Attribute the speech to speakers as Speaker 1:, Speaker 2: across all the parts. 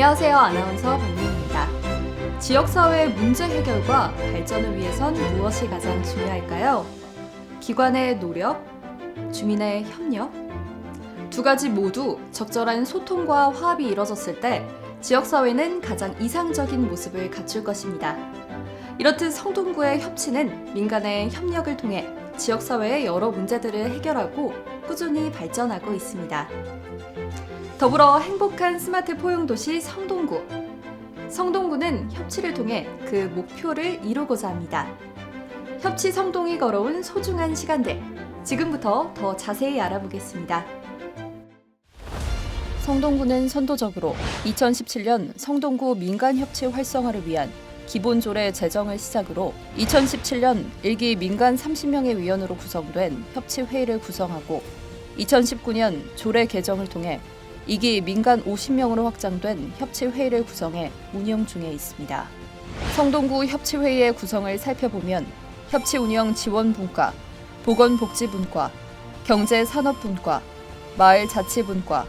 Speaker 1: 안녕하세요. 아나운서 박민입니다. 지역사회의 문제 해결과 발전을 위해선 무엇이 가장 중요할까요? 기관의 노력, 주민의 협력? 두 가지 모두 적절한 소통과 화합이 이뤄졌을 때 지역사회는 가장 이상적인 모습을 갖출 것입니다. 이렇듯 성동구의 협치는 민간의 협력을 통해 지역사회의 여러 문제들을 해결하고 꾸준히 발전하고 있습니다. 더불어 행복한 스마트 포용도시 성동구. 성동구는 협치를 통해 그 목표를 이루고자 합니다. 협치 성동이 걸어온 소중한 시간들, 지금부터 더 자세히 알아보겠습니다. 성동구는 선도적으로 2017년 성동구 민간협치 활성화를 위한 기본조례 제정을 시작으로 2017년 1기 민간 30명의 위원으로 구성된 협치회의를 구성하고 2019년 조례 개정을 통해 2기 민간 50명으로 확장된 협치회의를 구성해 운영 중에 있습니다. 성동구 협치회의의 구성을 살펴보면 협치운영지원분과, 보건복지분과, 경제산업분과, 마을자치분과,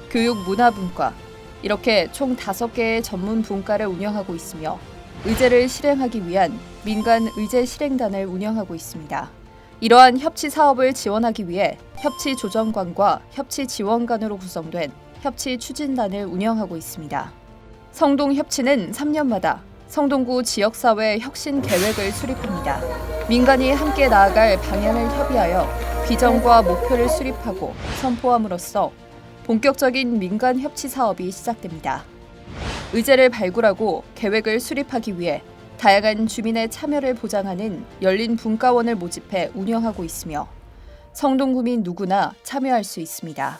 Speaker 1: 교육문화분과 이렇게 총 5개의 전문 분과를 운영하고 있으며 의제를 실행하기 위한 민간 의제실행단을 운영하고 있습니다. 이러한 협치 사업을 지원하기 위해 협치조정관과 협치지원관으로 구성된 협치추진단을 운영하고 있습니다. 성동협치는 3년마다 성동구 지역사회 혁신 계획을 수립합니다. 민간이 함께 나아갈 방향을 협의하여 비전과 목표를 수립하고 선포함으로써 본격적인 민간 협치 사업이 시작됩니다. 의제를 발굴하고 계획을 수립하기 위해 다양한 주민의 참여를 보장하는 열린 분과원을 모집해 운영하고 있으며 성동구민 누구나 참여할 수 있습니다.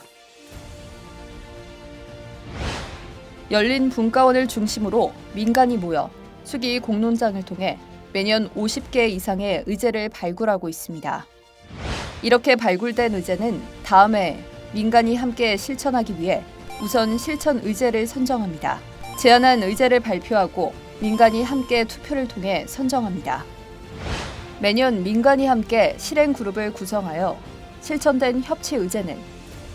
Speaker 1: 열린 분과원을 중심으로 민간이 모여 수기 공론장을 통해 매년 50개 이상의 의제를 발굴하고 있습니다. 이렇게 발굴된 의제는 다음해 민간이 함께 실천하기 위해 우선 실천 의제를 선정합니다. 제안한 의제를 발표하고 민간이 함께 투표를 통해 선정합니다. 매년 민간이 함께 실행 그룹을 구성하여 실천된 협치 의제는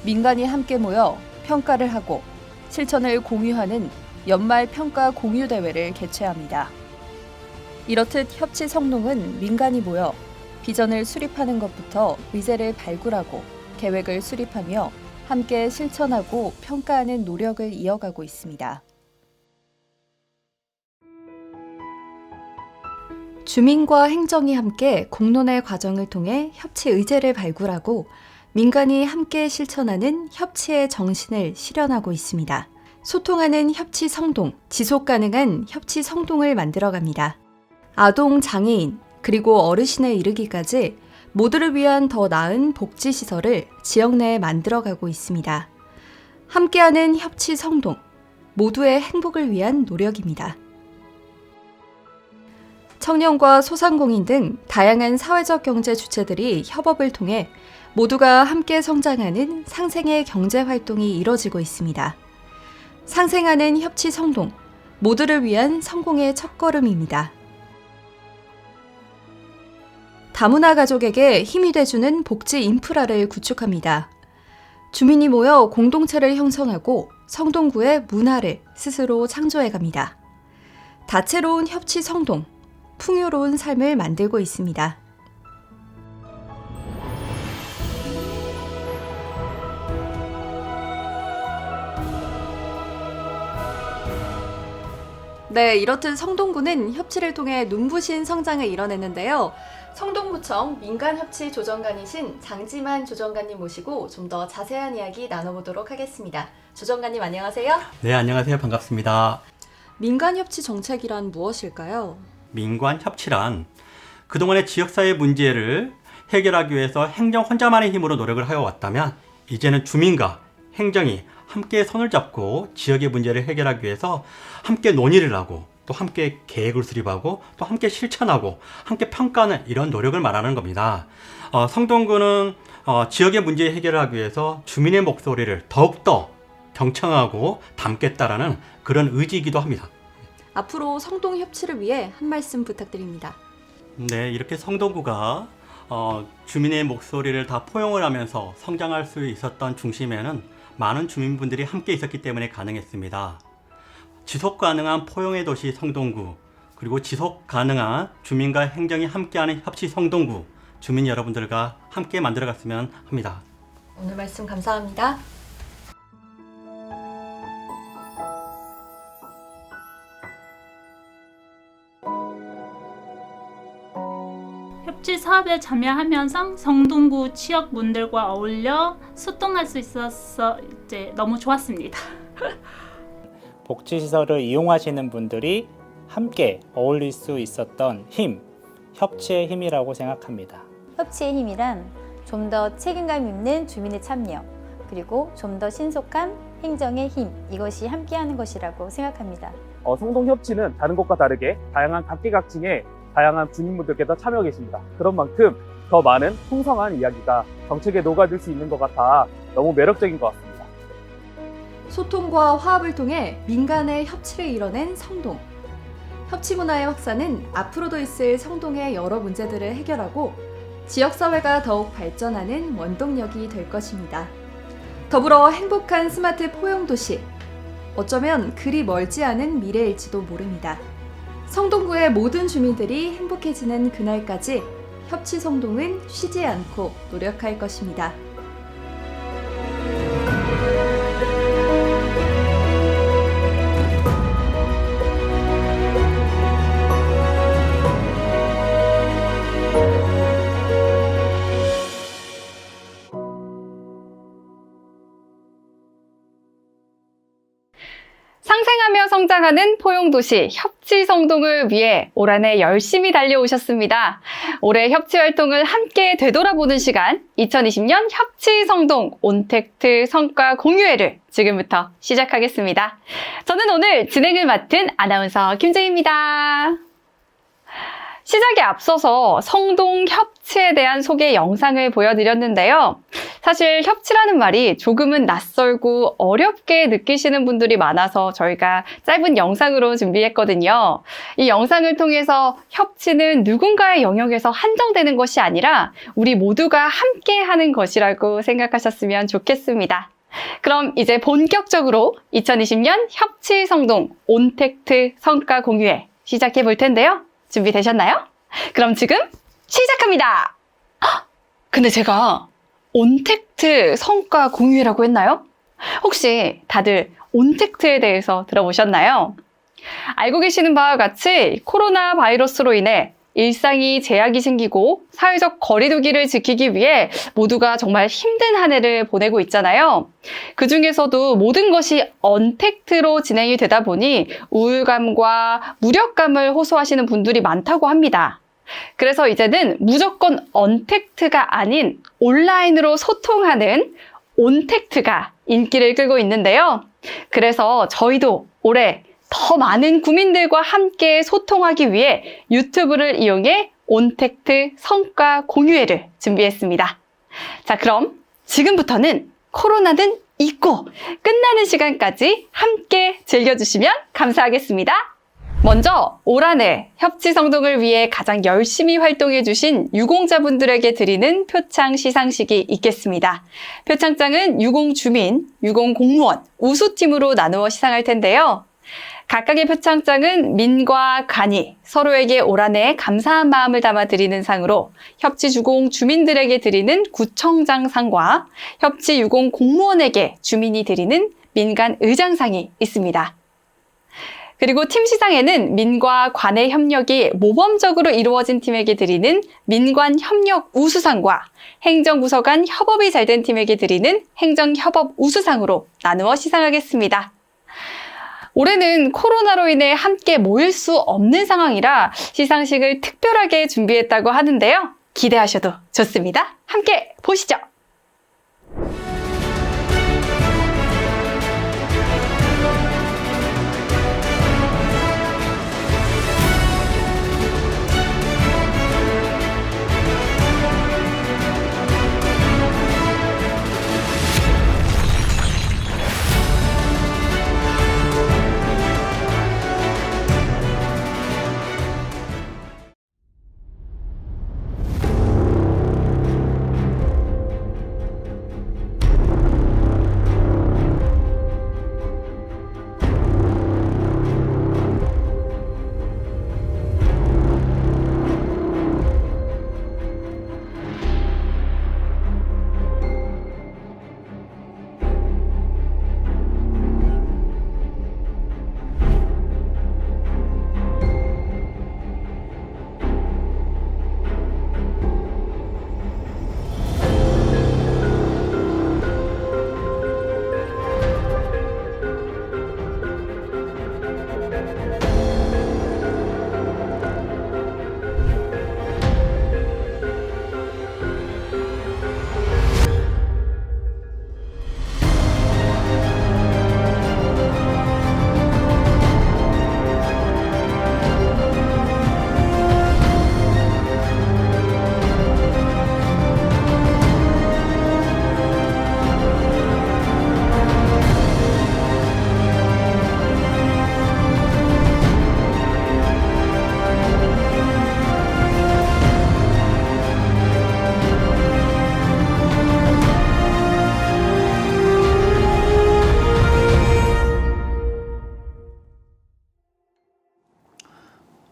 Speaker 1: 민간이 함께 모여 평가를 하고 실천을 공유하는 연말 평가 공유 대회를 개최합니다. 이렇듯 협치 성동은 민간이 모여 비전을 수립하는 것부터 의제를 발굴하고 계획을 수립하며 함께 실천하고 평가하는 노력을 이어가고 있습니다. 주민과 행정이 함께 공론의 과정을 통해 협치 의제를 발굴하고 민간이 함께 실천하는 협치의 정신을 실현하고 있습니다. 소통하는 협치 성동, 지속 가능한 협치 성동을 만들어갑니다. 아동, 장애인, 그리고 어르신에 이르기까지 모두를 위한 더 나은 복지시설을 지역 내에 만들어가고 있습니다. 함께하는 협치 성동, 모두의 행복을 위한 노력입니다. 청년과 소상공인 등 다양한 사회적 경제 주체들이 협업을 통해 모두가 함께 성장하는 상생의 경제 활동이 이뤄지고 있습니다. 상생하는 협치 성동, 모두를 위한 성공의 첫걸음입니다. 다문화 가족에게 힘이 돼주는 복지 인프라를 구축합니다. 주민이 모여 공동체를 형성하고 성동구의 문화를 스스로 창조해갑니다. 다채로운 협치 성동, 풍요로운 삶을 만들고 있습니다. 네, 이렇듯 성동구는 협치를 통해 눈부신 성장을 이뤄냈는데요. 성동구청 민간협치조정관이신 장지만 조정관님 모시고 좀 더 자세한 이야기 나눠보도록 하겠습니다. 조정관님 안녕하세요.
Speaker 2: 네, 안녕하세요. 반갑습니다.
Speaker 1: 민간협치 정책이란 무엇일까요?
Speaker 2: 민관협치란 그동안의 지역사회 문제를 해결하기 위해서 행정 혼자만의 힘으로 노력을 하여 왔다면 이제는 주민과 행정이 함께 손을 잡고 지역의 문제를 해결하기 위해서 함께 논의를 하고 또 함께 계획을 수립하고 또 함께 실천하고 함께 평가하는 이런 노력을 말하는 겁니다. 성동구는 지역의 문제 해결을 하기 위해서 주민의 목소리를 더욱더 경청하고 담겠다라는 그런 의지이기도 합니다.
Speaker 1: 앞으로 성동협치를 위해 한 말씀 부탁드립니다.
Speaker 2: 네, 이렇게 성동구가 주민의 목소리를 다 포용을 하면서 성장할 수 있었던 중심에는 많은 주민분들이 함께 있었기 때문에 가능했습니다. 지속 가능한 포용의 도시 성동구, 그리고 지속 가능한 주민과 행정이 함께하는 협치 성동구, 주민 여러분들과 함께 만들어갔으면 합니다.
Speaker 1: 오늘 말씀 감사합니다.
Speaker 3: 협치 사업에 참여하면서 성동구 지역분들과 어울려 소통할 수 있어서 너무 좋았습니다.
Speaker 4: 복지시설을 이용하시는 분들이 함께 어울릴 수 있었던 힘, 협치의 힘이라고 생각합니다.
Speaker 5: 협치의 힘이란 좀 더 책임감 있는 주민의 참여, 그리고 좀 더 신속한 행정의 힘, 이것이 함께하는 것이라고 생각합니다.
Speaker 6: 성동협치는 다른 곳과 다르게 다양한 각계각층의 다양한 주민분들께서 참여해 계십니다. 그런 만큼 더 많은 풍성한 이야기가 정책에 녹아들 수 있는 것 같아 너무 매력적인 것 같습니다.
Speaker 1: 소통과 화합을 통해 민간의 협치를 이뤄낸 성동. 협치 문화의 확산은 앞으로도 있을 성동의 여러 문제들을 해결하고 지역사회가 더욱 발전하는 원동력이 될 것입니다. 더불어 행복한 스마트 포용도시. 어쩌면 그리 멀지 않은 미래일지도 모릅니다. 성동구의 모든 주민들이 행복해지는 그날까지 협치 성동은 쉬지 않고 노력할 것입니다.
Speaker 7: 상생하며 성장하는 포용도시 협치성동을 위해 올 한 해 열심히 달려오셨습니다. 올해 협치 활동을 함께 되돌아보는 시간, 2020년 협치성동 온택트 성과 공유회를 지금부터 시작하겠습니다. 저는 오늘 진행을 맡은 아나운서 김재희입니다. 시작에 앞서서 성동 협치에 대한 소개 영상을 보여드렸는데요. 사실 협치라는 말이 조금은 낯설고 어렵게 느끼시는 분들이 많아서 저희가 짧은 영상으로 준비했거든요. 이 영상을 통해서 협치는 누군가의 영역에서 한정되는 것이 아니라 우리 모두가 함께 하는 것이라고 생각하셨으면 좋겠습니다. 그럼 이제 본격적으로 2020년 협치성동 온택트 성과 공유회 시작해 볼 텐데요. 준비되셨나요? 그럼 지금 시작합니다. 근데 제가 온택트 성과 공유회라고 했나요? 혹시 다들 온택트에 대해서 들어보셨나요? 알고 계시는 바와 같이 코로나 바이러스로 인해 일상이 제약이 생기고 사회적 거리두기를 지키기 위해 모두가 정말 힘든 한 해를 보내고 있잖아요. 그 중에서도 모든 것이 언택트로 진행이 되다 보니 우울감과 무력감을 호소하시는 분들이 많다고 합니다. 그래서 이제는 무조건 언택트가 아닌 온라인으로 소통하는 온택트가 인기를 끌고 있는데요. 그래서 저희도 올해 더 많은 구민들과 함께 소통하기 위해 유튜브를 이용해 온택트 성과 공유회를 준비했습니다. 자, 그럼 지금부터는 코로나는 잊고 끝나는 시간까지 함께 즐겨주시면 감사하겠습니다. 먼저 올 한 해 협치성동을 위해 가장 열심히 활동해주신 유공자분들에게 드리는 표창 시상식이 있겠습니다. 표창장은 유공주민, 유공공무원, 우수팀으로 나누어 시상할 텐데요. 각각의 표창장은 민과 간이 서로에게 올 한 해 감사한 마음을 담아 드리는 상으로 협치주공 주민들에게 드리는 구청장상과 협치유공 공무원에게 주민이 드리는 민간의장상이 있습니다. 그리고 팀 시상에는 민과 관의 협력이 모범적으로 이루어진 팀에게 드리는 민관 협력 우수상과 행정부서 간 협업이 잘 된 팀에게 드리는 행정협업 우수상으로 나누어 시상하겠습니다. 올해는 코로나로 인해 함께 모일 수 없는 상황이라 시상식을 특별하게 준비했다고 하는데요. 기대하셔도 좋습니다. 함께 보시죠.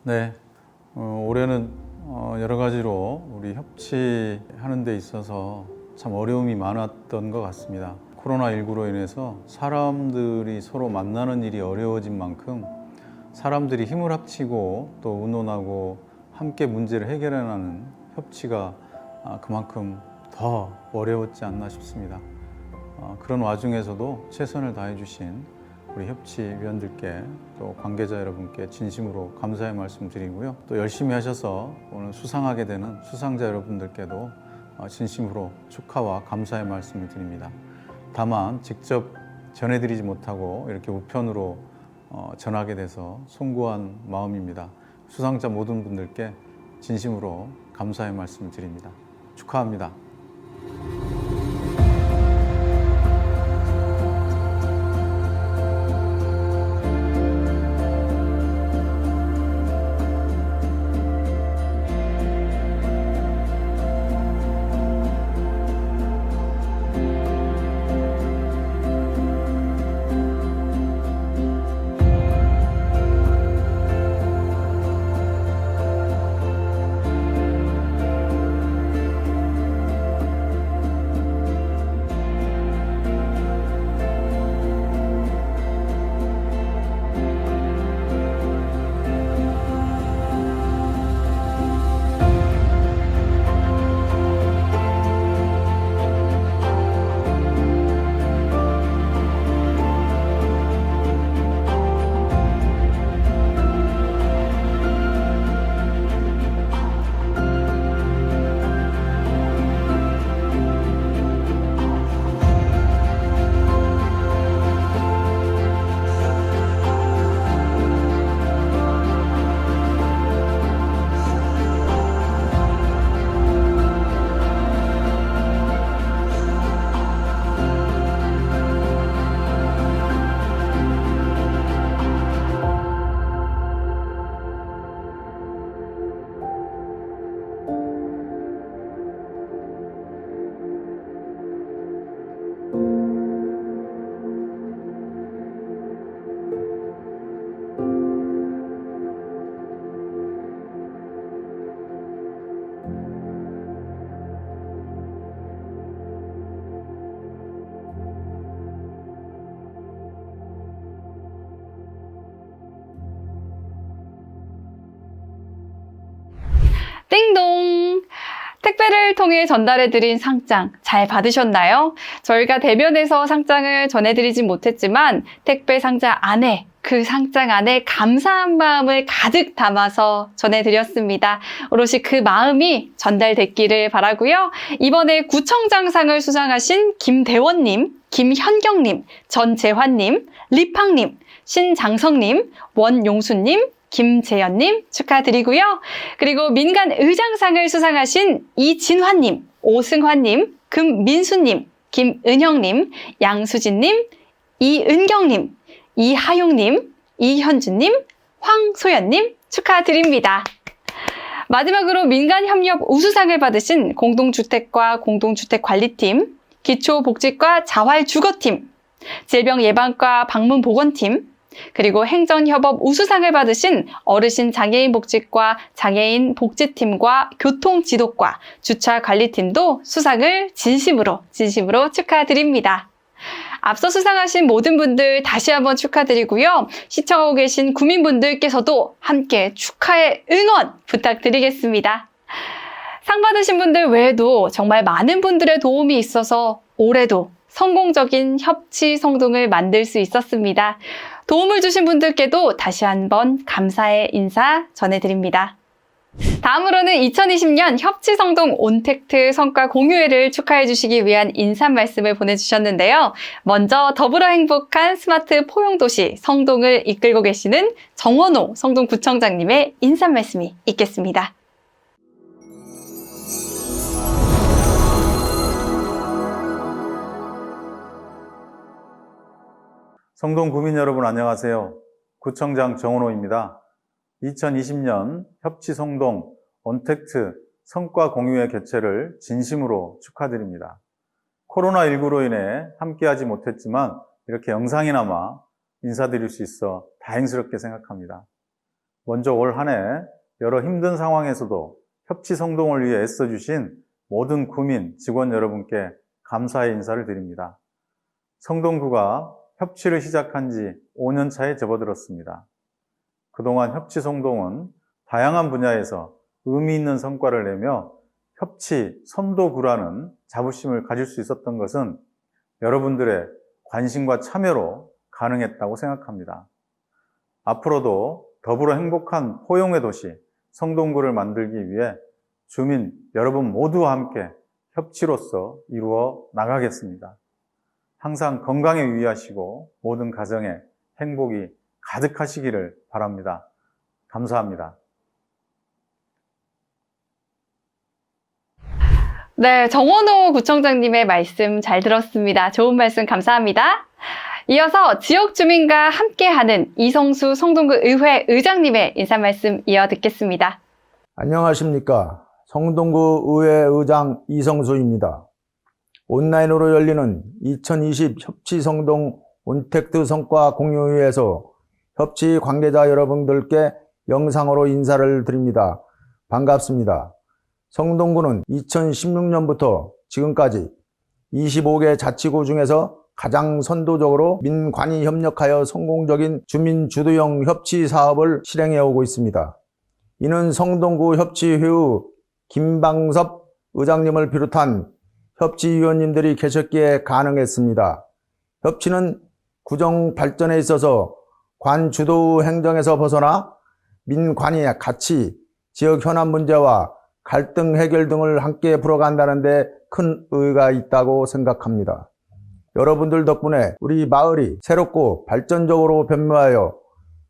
Speaker 8: 네, 올해는 여러 가지로 우리 협치하는 데 있어서 참 어려움이 많았던 것 같습니다. 코로나19로 인해서 사람들이 서로 만나는 일이 어려워진 만큼 사람들이 힘을 합치고 또 의논하고 함께 문제를 해결해나가는 협치가 그만큼 더 어려웠지 않나 싶습니다. 그런 와중에서도 최선을 다해 주신 우리 협치위원들께 또 관계자 여러분께 진심으로 감사의 말씀 드리고요. 또 열심히 하셔서 오늘 수상하게 되는 수상자 여러분들께도 진심으로 축하와 감사의 말씀을 드립니다. 다만 직접 전해드리지 못하고 이렇게 우편으로 전하게 돼서 송구한 마음입니다. 수상자 모든 분들께 진심으로 감사의 말씀을 드립니다. 축하합니다.
Speaker 7: 띵동! 택배를 통해 전달해드린 상장 잘 받으셨나요? 저희가 대면에서 상장을 전해드리진 못했지만 택배 상자 안에 그 상장 안에 감사한 마음을 가득 담아서 전해드렸습니다. 오롯이 그 마음이 전달됐기를 바라고요. 이번에 구청장상을 수상하신 김대원님, 김현경님, 전재환님, 리팡님, 신장성님, 원용수님, 김재현님 축하드리고요. 그리고 민간 의장상을 수상하신 이진환님, 오승환님, 금민수님, 김은영님, 양수진님, 이은경님, 이하용님, 이현주님, 황소연님 축하드립니다. 마지막으로 민간협력 우수상을 받으신 공동주택과 공동주택관리팀, 기초복지과 자활주거팀, 질병예방과 방문보건팀, 그리고 행정협업 우수상을 받으신 어르신 장애인 복지과 장애인 복지팀과 교통지도과 주차관리팀도 수상을 진심으로 축하드립니다. 앞서 수상하신 모든 분들 다시 한번 축하드리고요. 시청하고 계신 구민분들께서도 함께 축하의 응원 부탁드리겠습니다. 상 받으신 분들 외에도 정말 많은 분들의 도움이 있어서 올해도 성공적인 협치성동을 만들 수 있었습니다. 도움을 주신 분들께도 다시 한번 감사의 인사 전해드립니다. 다음으로는 2020년 협치성동 온택트 성과 공유회를 축하해 주시기 위한 인사 말씀을 보내주셨는데요. 먼저 더불어 행복한 스마트 포용도시 성동을 이끌고 계시는 정원호 성동구청장님의 인사 말씀이 있겠습니다.
Speaker 8: 성동 구민 여러분 안녕하세요. 구청장 정원호입니다. 2020년 협치성동 온택트 성과 공유회 개최를 진심으로 축하드립니다. 코로나19로 인해 함께하지 못했지만 이렇게 영상이나마 인사드릴 수 있어 다행스럽게 생각합니다. 먼저 올 한 해 여러 힘든 상황에서도 협치성동을 위해 애써주신 모든 구민, 직원 여러분께 감사의 인사를 드립니다. 성동구가 협치를 시작한 지 5년 차에 접어들었습니다. 그동안 협치성동은 다양한 분야에서 의미 있는 성과를 내며 협치 선도구라는 자부심을 가질 수 있었던 것은 여러분들의 관심과 참여로 가능했다고 생각합니다. 앞으로도 더불어 행복한 포용의 도시 성동구를 만들기 위해 주민 여러분 모두와 함께 협치로서 이루어 나가겠습니다. 항상 건강에 유의하시고 모든 가정에 행복이 가득하시기를 바랍니다. 감사합니다.
Speaker 7: 네, 정원호 구청장님의 말씀 잘 들었습니다. 좋은 말씀 감사합니다. 이어서 지역 주민과 함께하는 이성수 성동구 의회 의장님의 인사 말씀 이어 듣겠습니다.
Speaker 9: 안녕하십니까. 성동구 의회 의장 이성수입니다. 온라인으로 열리는 2020 협치성동 온택트 성과 공유회에서 협치 관계자 여러분들께 영상으로 인사를 드립니다. 반갑습니다. 성동구는 2016년부터 지금까지 25개 자치구 중에서 가장 선도적으로 민관이 협력하여 성공적인 주민주도형 협치 사업을 실행해 오고 있습니다. 이는 성동구 협치회의 김방섭 의장님을 비롯한 협치위원님들이 계셨기에 가능했습니다. 협치는 구정 발전에 있어서 관 주도 행정에서 벗어나 민관이 같이 지역 현안 문제와 갈등 해결 등을 함께 풀어간다는 데 큰 의의가 있다고 생각합니다. 여러분들 덕분에 우리 마을이 새롭고 발전적으로 변모하여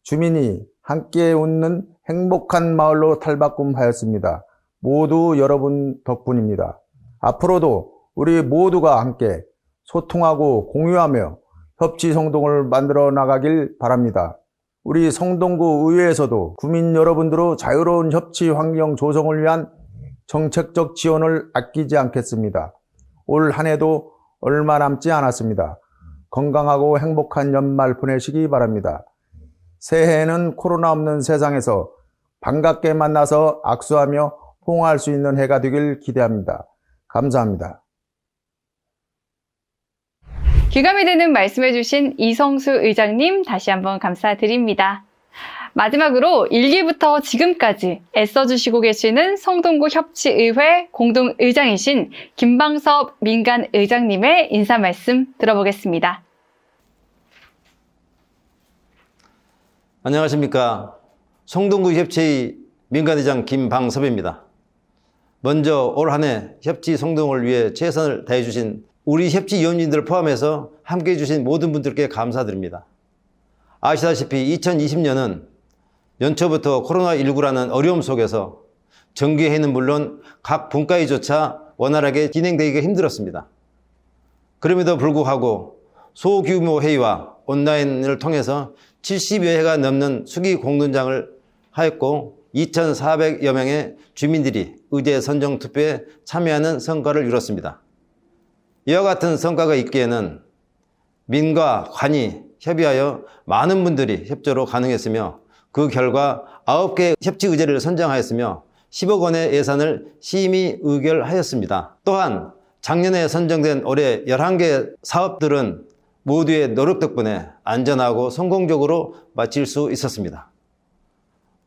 Speaker 9: 주민이 함께 웃는 행복한 마을로 탈바꿈하였습니다. 모두 여러분 덕분입니다. 앞으로도 우리 모두가 함께 소통하고 공유하며 협치성동을 만들어 나가길 바랍니다. 우리 성동구 의회에서도 구민 여러분들의 자유로운 협치 환경 조성을 위한 정책적 지원을 아끼지 않겠습니다. 올 한 해도 얼마 남지 않았습니다. 건강하고 행복한 연말 보내시기 바랍니다. 새해에는 코로나 없는 세상에서 반갑게 만나서 악수하며 호응할 수 있는 해가 되길 기대합니다. 감사합니다.
Speaker 7: 귀감이 되는 말씀해주신 이성수 의장님 다시 한번 감사드립니다. 마지막으로 1기부터 지금까지 애써주시고 계시는 성동구 협치의회 공동의장이신 김방섭 민간의장님의 인사 말씀 들어보겠습니다.
Speaker 10: 안녕하십니까. 성동구 협치의 민간의장 김방섭입니다. 먼저 올 한 해 협치 성동을 위해 최선을 다해주신 우리 협치위원님들 포함해서 함께해 주신 모든 분들께 감사드립니다. 아시다시피 2020년은 연초부터 코로나19라는 어려움 속에서 정기회의는 물론 각 분과회조차 원활하게 진행되기가 힘들었습니다. 그럼에도 불구하고 소규모 회의와 온라인을 통해서 70여 회가 넘는 수기 공론장을 하였고 2,400여 명의 주민들이 의제 선정 투표에 참여하는 성과를 이뤘습니다. 이와 같은 성과가 있기에는 민과 관이 협의하여 많은 분들이 협조로 가능했으며 그 결과 9개 협치 의제를 선정하였으며 10억 원의 예산을 심의 의결하였습니다. 또한 작년에 선정된 올해 11개 사업들은 모두의 노력 덕분에 안전하고 성공적으로 마칠 수 있었습니다.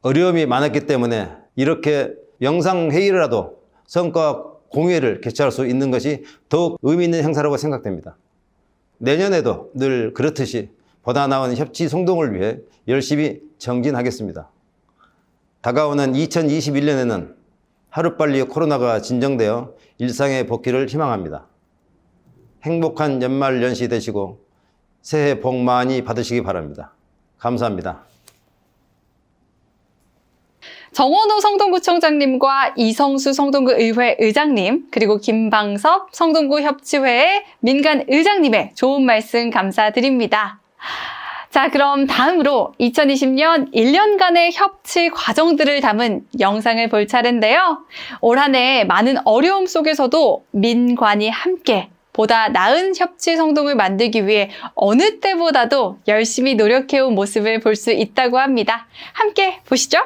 Speaker 10: 어려움이 많았기 때문에 이렇게 영상회의라도 성과 공유회를 개최할 수 있는 것이 더욱 의미 있는 행사라고 생각됩니다. 내년에도 늘 그렇듯이 보다 나은 협치 성동을 위해 열심히 정진하겠습니다. 다가오는 2021년에는 하루빨리 코로나가 진정되어 일상의 복귀를 희망합니다. 행복한 연말 연시 되시고 새해 복 많이 받으시기 바랍니다. 감사합니다.
Speaker 7: 정원호 성동구청장님과 이성수 성동구 의회 의장님, 그리고 김방섭 성동구 협치회의 민간 의장님의 좋은 말씀 감사드립니다. 자, 그럼 다음으로 2020년 1년간의 협치 과정들을 담은 영상을 볼 차례인데요. 올 한 해 많은 어려움 속에서도 민관이 함께 보다 나은 협치 성동을 만들기 위해 어느 때보다도 열심히 노력해온 모습을 볼 수 있다고 합니다. 함께 보시죠.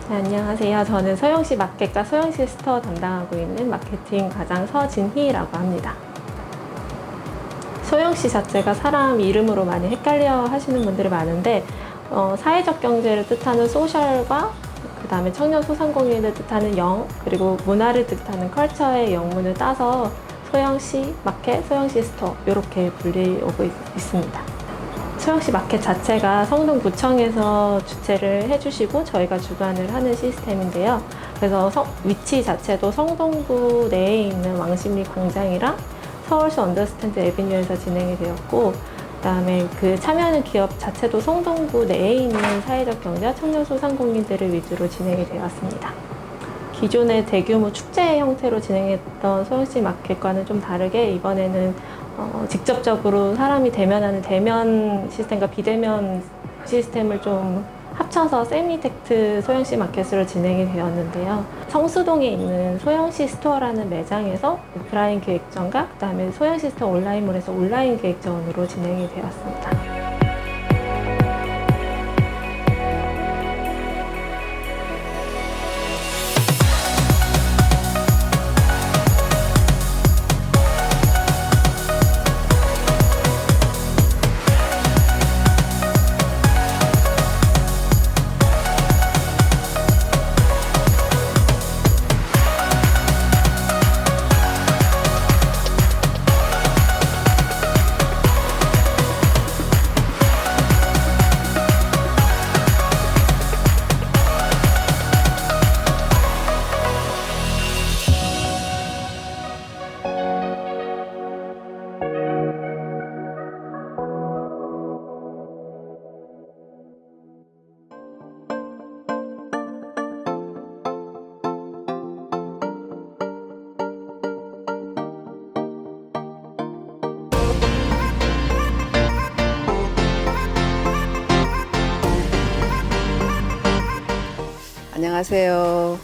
Speaker 11: 네, 안녕하세요. 저는 소영시 마켓과 소영시 스토어 담당하고 있는 마케팅 과장 서진희라고 합니다. 소영시 자체가 사람 이름으로 많이 헷갈려 하시는 분들이 많은데 사회적 경제를 뜻하는 소셜과 그 다음에 청년 소상공인을 뜻하는 영, 그리고 문화를 뜻하는 컬처의 영문을 따서 소영시 마켓, 소영시 스토어 이렇게 불리우고 있습니다. 소영시 마켓 자체가 성동구청에서 주최를 해주시고 저희가 주관을 하는 시스템인데요. 그래서 위치 자체도 성동구 내에 있는 왕십리 광장이랑 서울시 언더스탠드 에비뉴에서 진행이 되었고, 그다음에 그 참여하는 기업 자체도 성동구 내에 있는 사회적 경제와 청년 소상공인들을 위주로 진행이 되었습니다. 기존의 대규모 축제 형태로 진행했던 소영시 마켓과는 좀 다르게 이번에는 직접적으로 사람이 대면하는 대면 시스템과 비대면 시스템을 좀 합쳐서 세미텍트 소영시 마켓으로 진행이 되었는데요. 성수동에 있는 소영시 스토어라는 매장에서 오프라인 기획전과 그다음에 소영시 스토어 온라인몰에서 온라인 기획전으로 진행이 되었습니다.
Speaker 12: 안녕하세요.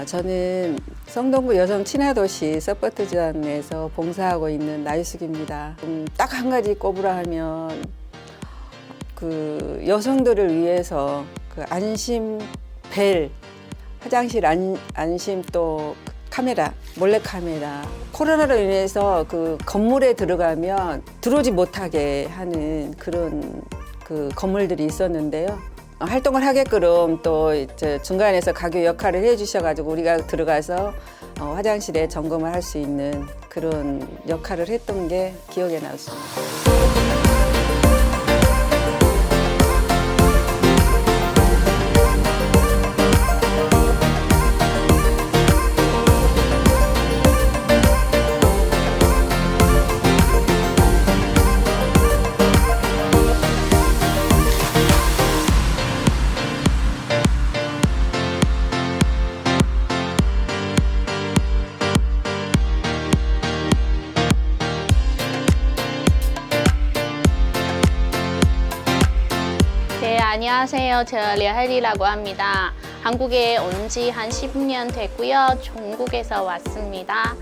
Speaker 12: 저는 성동구 여성 친화도시 서포트전에서 봉사하고 있는 나유숙입니다. 딱 한 가지 꼽으라 하면 그 여성들을 위해서 그 안심 벨, 화장실 안심 또 카메라, 몰래 카메라. 코로나로 인해서 그 건물에 들어가면 들어오지 못하게 하는 그런 그 건물들이 있었는데요. 활동을 하게끔 또 이제 중간에서 가교 역할을 해주셔가지고 우리가 들어가서 화장실에 점검을 할 수 있는 그런 역할을 했던 게 기억에 남습니다.
Speaker 13: 네, 안녕하세요. 저 려헬리라고 합니다. 한국에 온 지 한 10년 됐고요. 중국에서 왔습니다.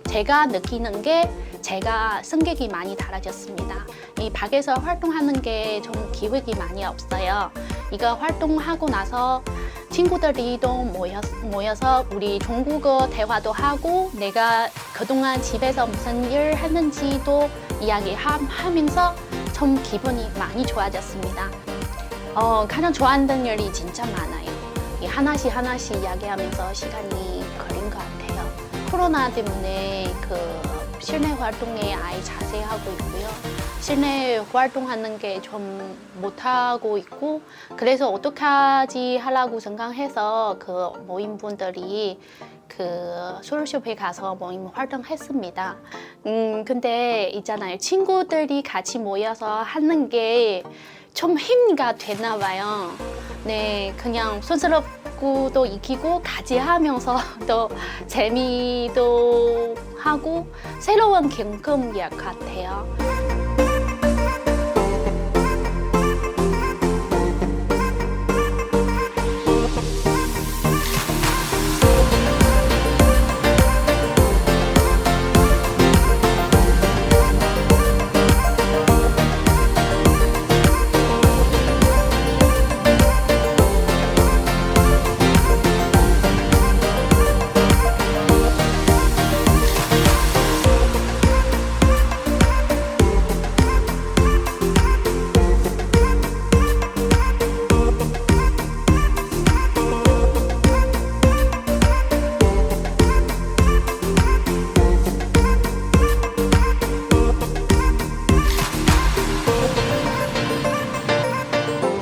Speaker 13: 제가 느끼는 게 제가 성격이 많이 달라졌습니다. 이 밖에서 활동하는 게 좀 기획이 많이 없어요. 이거 활동하고 나서 친구들이 또 모여서 우리 중국어 대화도 하고 내가 그동안 집에서 무슨 일 했는지도 이야기하면서 좀 기분이 많이 좋아졌습니다. 가장 좋아하는 일이 진짜 많아요. 하나씩 이야기하면서 시간이 걸린 것 같아요. 코로나 때문에 그 실내 활동에 아예 자제하고 있고요. 실내 활동하는 게 좀 못하고 있고 그래서 어떡하지 하려고 생각해서 그 모임분들이 그 솔쇼페 가서 모임 활동했습니다. 근데 있잖아요. 친구들이 같이 모여서 하는 게 좀 힘가 되나 봐요. 네, 그냥 촌스럽고도 익히고 같이 하면서 또 재미도 하고 새로운 경험일 것 같아요.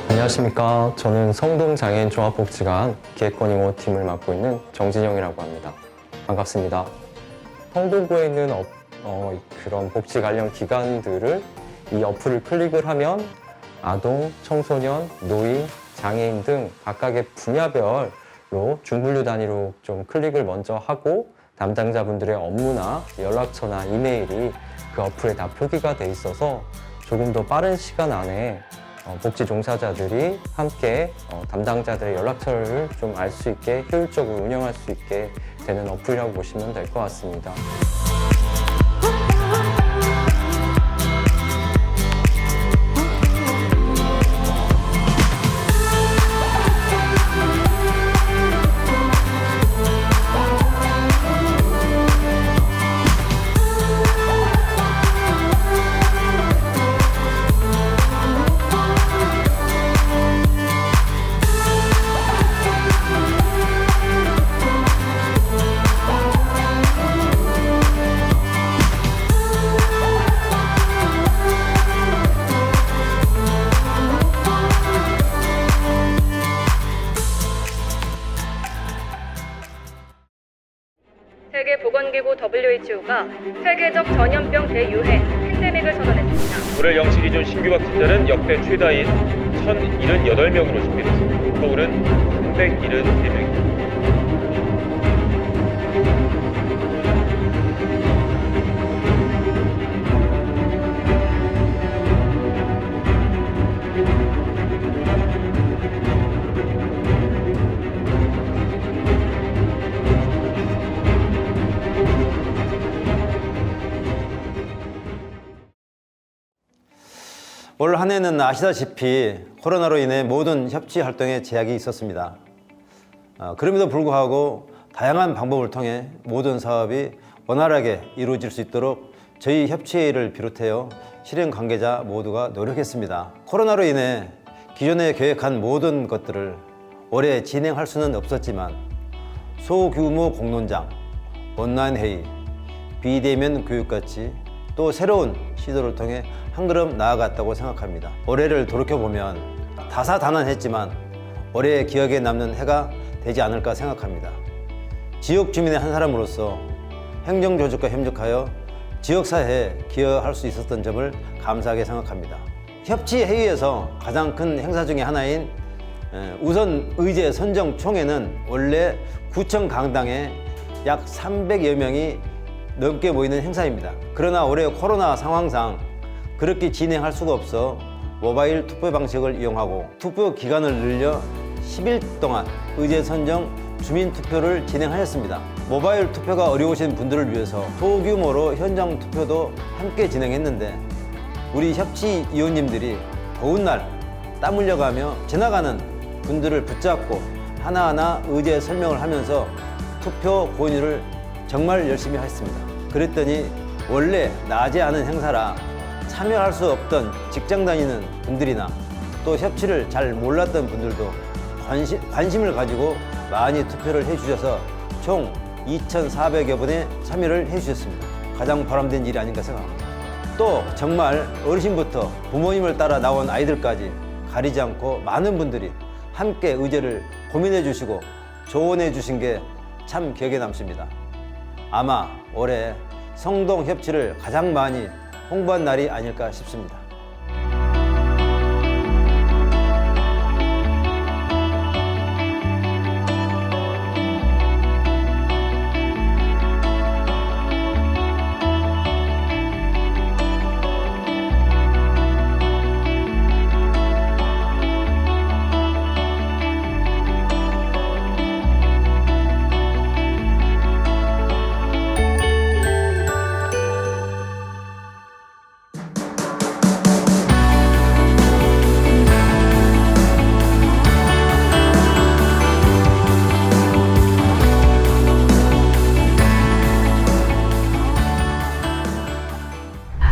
Speaker 14: 안녕하십니까. 저는 성동장애인 종합복지관 기획권 임호팀을 맡고 있는 정진영이라고 합니다. 반갑습니다. 성동구에 있는 그런 복지 관련 기관들을 이 어플을 클릭을 하면 아동, 청소년, 노인, 장애인 등 각각의 분야별로 중분류 단위로 좀 클릭을 먼저 하고 담당자분들의 업무나 연락처나 이메일이 그 어플에 다 표기가 돼 있어서 조금 더 빠른 시간 안에 복지 종사자들이 함께 담당자들의 연락처를 좀 알 수 있게 효율적으로 운영할 수 있게 되는 어플이라고 보시면 될 것 같습니다.
Speaker 15: 세계보건기구 WHO가 세계적 전염병 대유행 팬데믹을 선언했습니다.
Speaker 16: 올해 영시 기준 신규 확진자는 역대 최다인 1,078명으로 집계됐습니다. 서울은 373명입니다.
Speaker 10: 올 한 해는 아시다시피 코로나로 인해 모든 협치 활동에 제약이 있었습니다. 그럼에도 불구하고 다양한 방법을 통해 모든 사업이 원활하게 이루어질 수 있도록 저희 협치회의를 비롯하여 실행 관계자 모두가 노력했습니다. 코로나로 인해 기존에 계획한 모든 것들을 올해 진행할 수는 없었지만 소규모 공론장, 온라인 회의, 비대면 교육같이 또 새로운 시도를 통해 한 걸음 나아갔다고 생각합니다. 올해를 돌이켜보면 다사다난했지만 올해의 기억에 남는 해가 되지 않을까 생각합니다. 지역 주민의 한 사람으로서 행정조직과 협력하여 지역사회에 기여할 수 있었던 점을 감사하게 생각합니다. 협치회의에서 가장 큰 행사 중에 하나인 우선 의제 선정 총회는 원래 구청 강당에 약 300여 명이 넘게 모이는 행사입니다. 그러나 올해 코로나 상황상 그렇게 진행할 수가 없어 모바일 투표 방식을 이용하고 투표 기간을 늘려 10일 동안 의제 선정 주민 투표를 진행하였습니다. 모바일 투표가 어려우신 분들을 위해서 소규모로 현장 투표도 함께 진행했는데 우리 협치위원님들이 더운 날 땀 흘려가며 지나가는 분들을 붙잡고 하나하나 의제 설명을 하면서 투표 권유를 정말 열심히 했습니다. 그랬더니 원래 나지 않은 행사라 참여할 수 없던 직장 다니는 분들이나 또 협치를 잘 몰랐던 분들도 관심을 가지고 많이 투표를 해주셔서 총 2,400여 분의 참여를 해주셨습니다. 가장 보람된 일이 아닌가 생각합니다. 또 정말 어르신부터 부모님을 따라 나온 아이들까지 가리지 않고 많은 분들이 함께 의제를 고민해 주시고 조언해 주신 게 참 기억에 남습니다. 아마 올해 성동 협치를 가장 많이 홍보한 날이 아닐까 싶습니다.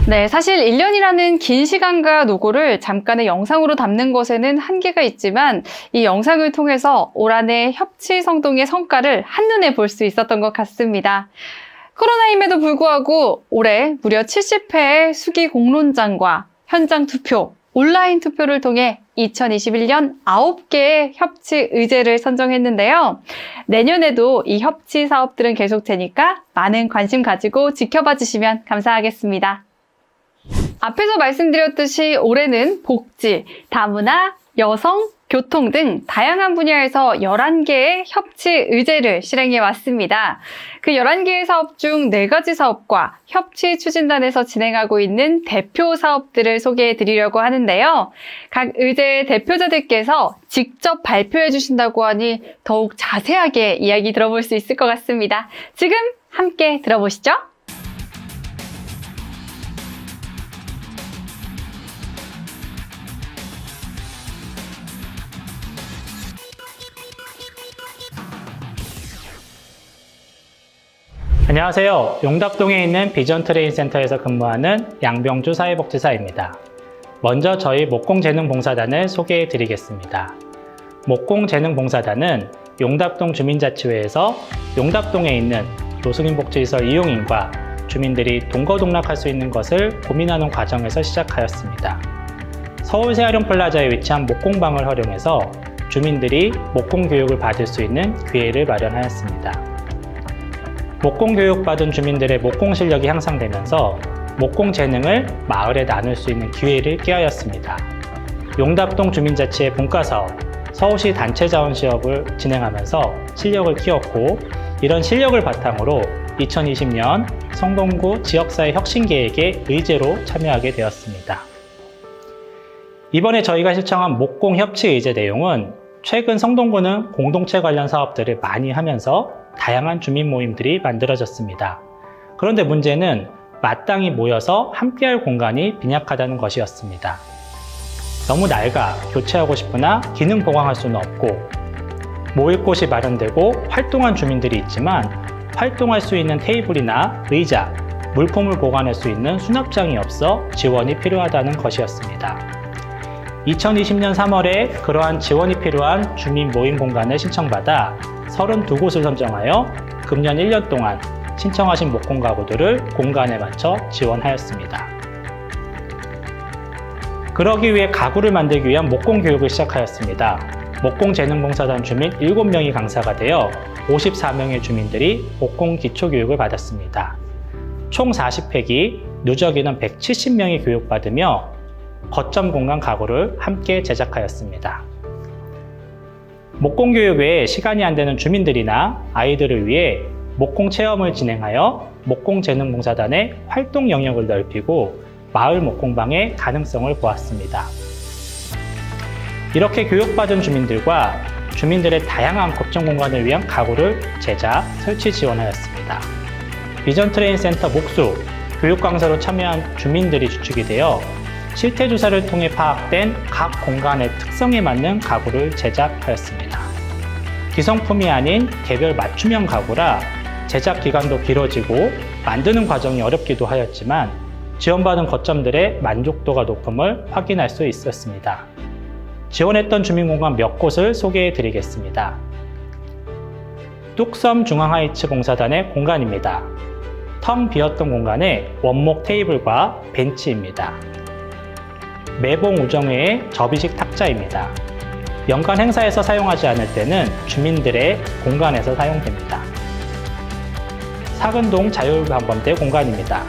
Speaker 7: 네, 사실 1년이라는 긴 시간과 노고를 잠깐의 영상으로 담는 것에는 한계가 있지만 이 영상을 통해서 올 한 해 협치성동의 성과를 한눈에 볼 수 있었던 것 같습니다. 코로나임에도 불구하고 올해 무려 70회의 수기 공론장과 현장 투표, 온라인 투표를 통해 2021년 9개의 협치 의제를 선정했는데요. 내년에도 이 협치 사업들은 계속되니까 많은 관심 가지고 지켜봐 주시면 감사하겠습니다. 앞에서 말씀드렸듯이 올해는 복지, 다문화, 여성, 교통 등 다양한 분야에서 11개의 협치 의제를 실행해 왔습니다. 그 11개의 사업 중 4가지 사업과 협치 추진단에서 진행하고 있는 대표 사업들을 소개해 드리려고 하는데요. 각 의제의 대표자들께서 직접 발표해 주신다고 하니 더욱 자세하게 이야기 들어볼 수 있을 것 같습니다. 지금 함께 들어보시죠.
Speaker 4: 안녕하세요. 용답동에 있는 비전 트레인 센터에서 근무하는 양병주 사회복지사입니다. 먼저 저희 목공재능봉사단을 소개해 드리겠습니다. 목공재능봉사단은 용답동 주민자치회에서 용답동에 있는 노숙인복지시설 이용인과 주민들이 동거동락할 수 있는 것을 고민하는 과정에서 시작하였습니다. 서울세아령 플라자에 위치한 목공방을 활용해서 주민들이 목공교육을 받을 수 있는 기회를 마련하였습니다. 목공교육 받은 주민들의 목공 실력이 향상되면서 목공 재능을 마을에 나눌 수 있는 기회를 꾀하였습니다. 용답동 주민자치회 분과사업, 서울시 단체자원시업을 진행하면서 실력을 키웠고 이런 실력을 바탕으로 2020년 성동구 지역사회 혁신계획의 의제로 참여하게 되었습니다. 이번에 저희가 신청한 목공협치의제 내용은 최근 성동구는 공동체 관련 사업들을 많이 하면서 다양한 주민 모임들이 만들어졌습니다. 그런데 문제는 마땅히 모여서 함께할 공간이 빈약하다는 것이었습니다. 너무 낡아 교체하고 싶으나 기능 보강할 수는 없고, 모일 곳이 마련되고 활동한 주민들이 있지만 활동할 수 있는 테이블이나 의자, 물품을 보관할 수 있는 수납장이 없어 지원이 필요하다는 것이었습니다. 2020년 3월에 그러한 지원이 필요한 주민 모임 공간을 신청받아 32곳을 선정하여 금년 1년 동안 신청하신 목공 가구들을 공간에 맞춰 지원하였습니다. 그러기 위해 가구를 만들기 위한 목공 교육을 시작하였습니다. 목공재능봉사단 주민 7명이 강사가 되어 54명의 주민들이 목공 기초교육을 받았습니다. 총 40획이, 누적인원 170명이 교육받으며 거점 공간 가구를 함께 제작하였습니다. 목공 교육 외에 시간이 안 되는 주민들이나 아이들을 위해 목공 체험을 진행하여 목공재능봉사단의 활동 영역을 넓히고 마을 목공방의 가능성을 보았습니다. 이렇게 교육받은 주민들과 주민들의 다양한 거점 공간을 위한 가구를 제작, 설치 지원하였습니다. 비전 트레인 센터 목수, 교육 강사로 참여한 주민들이 주축이 되어 실태 조사를 통해 파악된 각 공간의 특성에 맞는 가구를 제작하였습니다. 기성품이 아닌 개별 맞춤형 가구라 제작 기간도 길어지고 만드는 과정이 어렵기도 하였지만 지원받은 거점들의 만족도가 높음을 확인할 수 있었습니다. 지원했던 주민공간 몇 곳을 소개해 드리겠습니다. 뚝섬 중앙하이츠 봉사단의 공간입니다. 텅 비었던 공간에 원목 테이블과 벤치입니다. 매봉 우정회의 접이식 탁자입니다. 연간 행사에서 사용하지 않을 때는 주민들의 공간에서 사용됩니다. 사근동 자율방범대 공간입니다.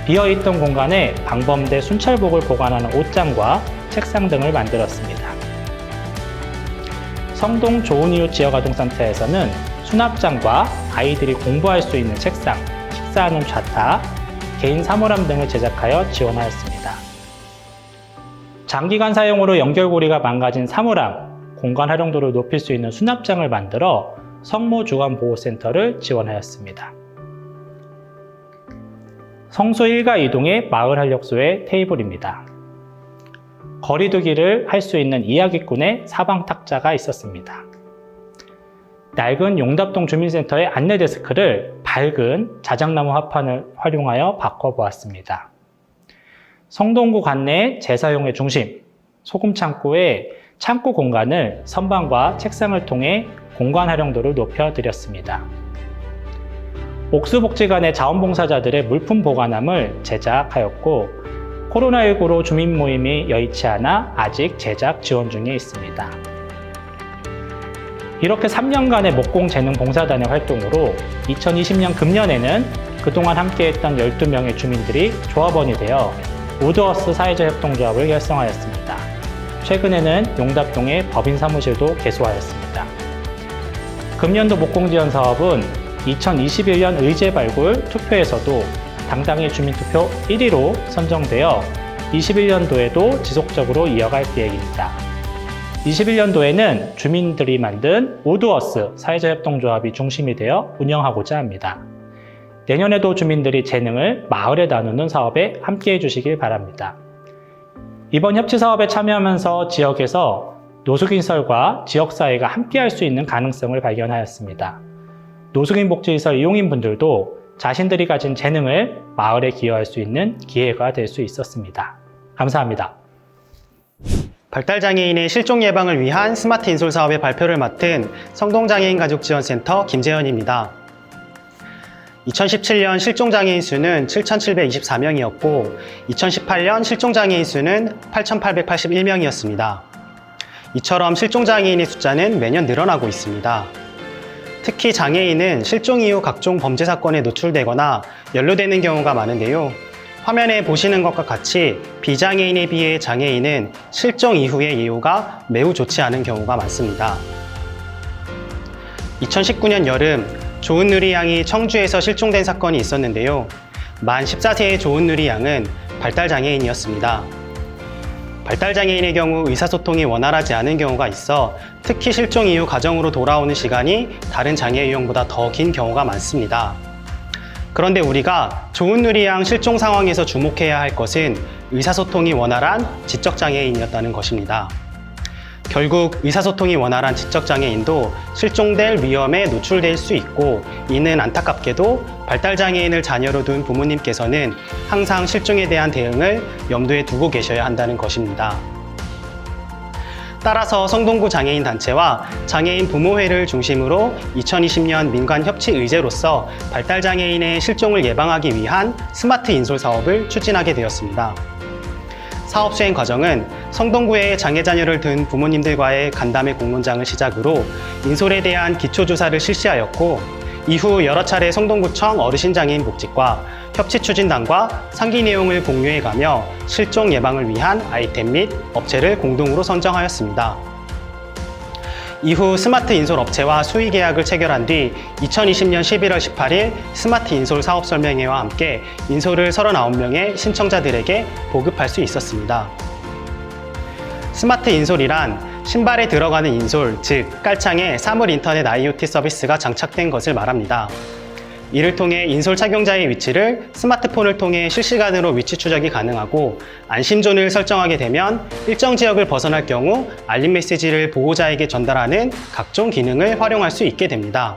Speaker 4: 비어있던 공간에 방범대 순찰복을 보관하는 옷장과 책상 등을 만들었습니다. 성동 좋은이유 지역아동센터에서는 수납장과 아이들이 공부할 수 있는 책상, 식사하는 좌타, 개인 사물함 등을 제작하여 지원하였습니다. 장기간 사용으로 연결고리가 망가진 사물함, 공간 활용도를 높일 수 있는 수납장을 만들어 성모주간보호센터를 지원하였습니다. 성수 1가 2동의 마을활력소의 테이블입니다. 거리두기를 할 수 있는 이야기꾼의 사방 탁자가 있었습니다. 낡은 용답동 주민센터의 안내 데스크를 밝은 자작나무 화판을 활용하여 바꿔보았습니다. 성동구 관내 재사용의 중심, 소금창고의 창고 공간을 선반과 책상을 통해 공간 활용도를 높여드렸습니다. 옥수복지관의 자원봉사자들의 물품 보관함을 제작하였고 코로나19로 주민 모임이 여의치 않아 아직 제작 지원 중에 있습니다. 이렇게 3년간의 목공재능봉사단의 활동으로 2020년 금년에는 그동안 함께했던 12명의 주민들이 조합원이 되어 우드워스 사회적 협동조합을 결성하였습니다. 최근에는 용답동의 법인 사무실도 개소하였습니다. 금년도 목공지원 사업은 2021년 의제 발굴 투표에서도 당당히 주민투표 1위로 선정되어 21년도에도 지속적으로 이어갈 계획입니다. 21년도에는 주민들이 만든 우드워스 사회적 협동조합이 중심이 되어 운영하고자 합니다. 내년에도 주민들이 재능을 마을에 나누는 사업에 함께해 주시길 바랍니다. 이번 협치 사업에 참여하면서 지역에서 노숙인설과 지역사회가 함께할 수 있는 가능성을 발견하였습니다. 노숙인 복지시설 이용인분들도 자신들이 가진 재능을 마을에 기여할 수 있는 기회가 될 수 있었습니다. 감사합니다.
Speaker 17: 발달장애인의 실종 예방을 위한 스마트 인솔 사업의 발표를 맡은 성동장애인 가족지원센터 김재현입니다. 2017년 실종장애인 수는 7,724명이었고 2018년 실종장애인 수는 8,881명이었습니다. 이처럼 실종장애인의 숫자는 매년 늘어나고 있습니다. 특히 장애인은 실종 이후 각종 범죄 사건에 노출되거나 연루되는 경우가 많은데요. 화면에 보시는 것과 같이 비장애인에 비해 장애인은 실종 이후의 예후가 매우 좋지 않은 경우가 많습니다. 2019년 여름 조은누리 양이 청주에서 실종된 사건이 있었는데요. 만 14세의 조은누리 양은 발달장애인이었습니다. 발달장애인의 경우 의사소통이 원활하지 않은 경우가 있어 특히 실종 이후 가정으로 돌아오는 시간이 다른 장애 유형보다 더 긴 경우가 많습니다. 그런데 우리가 조은누리 양 실종 상황에서 주목해야 할 것은 의사소통이 원활한 지적장애인이었다는 것입니다. 결국 의사소통이 원활한 지적장애인도 실종될 위험에 노출될 수 있고, 이는 안타깝게도 발달장애인을 자녀로 둔 부모님께서는 항상 실종에 대한 대응을 염두에 두고 계셔야 한다는 것입니다. 따라서 성동구 장애인 단체와 장애인 부모회를 중심으로 2020년 민간 협치 의제로서 발달장애인의 실종을 예방하기 위한 스마트 인솔 사업을 추진하게 되었습니다. 사업 수행 과정은 성동구에 장애 자녀를 둔 부모님들과의 간담회 공론장을 시작으로 인솔에 대한 기초조사를 실시하였고, 이후 여러 차례 성동구청 어르신장애인 복지과 협치추진단과 상기 내용을 공유해가며 실종 예방을 위한 아이템 및 업체를 공동으로 선정하였습니다. 이후 스마트 인솔 업체와 수의 계약을 체결한 뒤 2020년 11월 18일 스마트 인솔 사업 설명회와 함께 인솔을 39명의 신청자들에게 보급할 수 있었습니다. 스마트 인솔이란 신발에 들어가는 인솔, 즉 깔창에 사물 인터넷 IoT 서비스가 장착된 것을 말합니다. 이를 통해 인솔 착용자의 위치를 스마트폰을 통해 실시간으로 위치 추적이 가능하고, 안심존을 설정하게 되면 일정 지역을 벗어날 경우 알림 메시지를 보호자에게 전달하는 각종 기능을 활용할 수 있게 됩니다.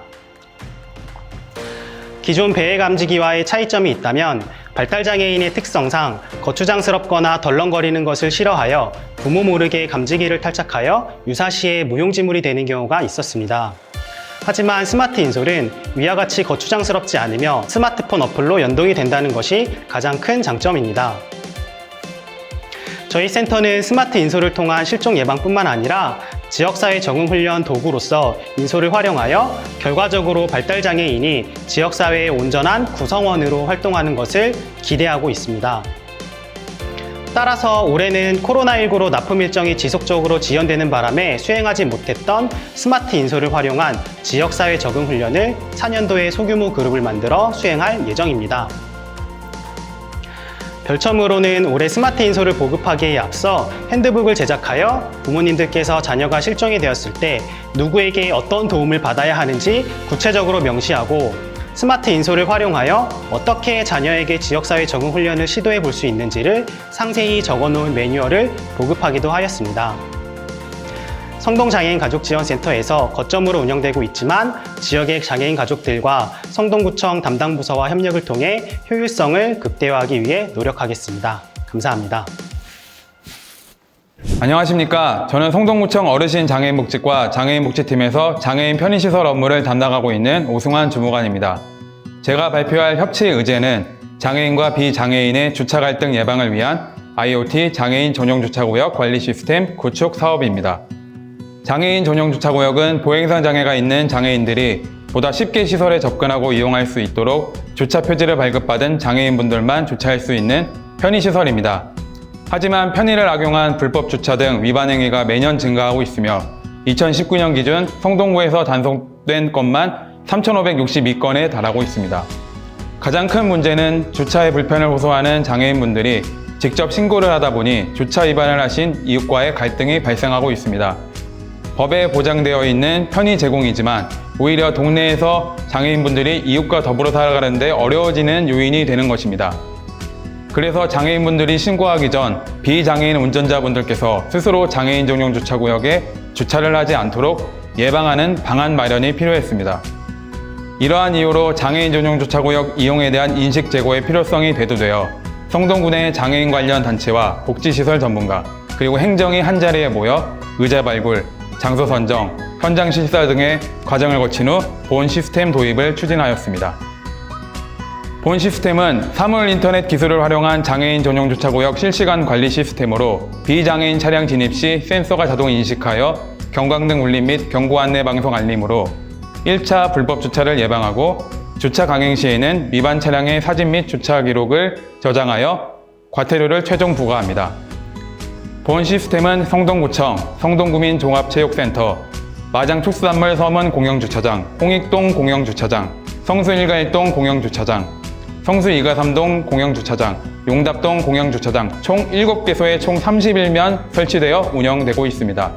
Speaker 17: 기존 배회 감지기와의 차이점이 있다면, 발달장애인의 특성상 거추장스럽거나 덜렁거리는 것을 싫어하여 부모 모르게 감지기를 탈착하여 유사시에 무용지물이 되는 경우가 있었습니다. 하지만 스마트 인솔은 위와 같이 거추장스럽지 않으며 스마트폰 어플로 연동이 된다는 것이 가장 큰 장점입니다. 저희 센터는 스마트 인솔을 통한 실종 예방뿐만 아니라 지역사회 적응 훈련 도구로서 인솔을 활용하여 결과적으로 발달장애인이 지역사회의 온전한 구성원으로 활동하는 것을 기대하고 있습니다. 따라서 올해는 코로나19로 납품 일정이 지속적으로 지연되는 바람에 수행하지 못했던 스마트 인솔을 활용한 지역사회 적응 훈련을 4년도에 소규모 그룹을 만들어 수행할 예정입니다. 별첨으로는 올해 스마트 인솔을 보급하기에 앞서 핸드북을 제작하여 부모님들께서 자녀가 실종이 되었을 때 누구에게 어떤 도움을 받아야 하는지 구체적으로 명시하고, 스마트 인솔을 활용하여 어떻게 자녀에게 지역사회 적응 훈련을 시도해 볼 수 있는지를 상세히 적어놓은 매뉴얼을 보급하기도 하였습니다. 성동장애인 가족지원센터에서 거점으로 운영되고 있지만, 지역의 장애인 가족들과 성동구청 담당 부서와 협력을 통해 효율성을 극대화하기 위해 노력하겠습니다. 감사합니다.
Speaker 18: 안녕하십니까. 저는 성동구청 어르신 장애인 복지과 장애인 복지팀에서 장애인 편의시설 업무를 담당하고 있는 오승환 주무관입니다. 제가 발표할 협치 의제는 장애인과 비장애인의 주차 갈등 예방을 위한 IoT 장애인 전용 주차구역 관리 시스템 구축 사업입니다. 장애인 전용 주차구역은 보행성 장애가 있는 장애인들이 보다 쉽게 시설에 접근하고 이용할 수 있도록 주차 표지를 발급받은 장애인분들만 주차할 수 있는 편의시설입니다. 하지만 편의를 악용한 불법 주차 등 위반 행위가 매년 증가하고 있으며 2019년 기준 성동구에서 단속된 건만 3,562건에 달하고 있습니다. 가장 큰 문제는 주차에 불편을 호소하는 장애인분들이 직접 신고를 하다 보니 주차 위반을 하신 이웃과의 갈등이 발생하고 있습니다. 법에 보장되어 있는 편의 제공이지만 오히려 동네에서 장애인분들이 이웃과 더불어 살아가는데 어려워지는 요인이 되는 것입니다. 그래서 장애인분들이 신고하기 전 비장애인 운전자분들께서 스스로 장애인 전용 주차구역에 주차를 하지 않도록 예방하는 방안 마련이 필요했습니다. 이러한 이유로 장애인 전용 주차구역 이용에 대한 인식 제고의 필요성이 대두되어 성동구 내 장애인 관련 단체와 복지시설 전문가, 그리고 행정이 한자리에 모여 의자 발굴, 장소 선정, 현장 실사 등의 과정을 거친 후 본 시스템 도입을 추진하였습니다. 본 시스템은 사물 인터넷 기술을 활용한 장애인 전용 주차구역 실시간 관리 시스템으로 비장애인 차량 진입 시 센서가 자동 인식하여 경광등 울림 및 경고 안내 방송 알림으로 1차 불법 주차를 예방하고, 주차 강행 시에는 위반 차량의 사진 및 주차 기록을 저장하여 과태료를 최종 부과합니다. 본 시스템은 성동구청, 성동구민 종합체육센터, 마장 축산물 서문 공영주차장, 홍익동 공영주차장, 성수 1가 1동 공영주차장, 성수 2가 3동 공영주차장, 용답동 공영주차장 총 7개소에 총 31면 설치되어 운영되고 있습니다.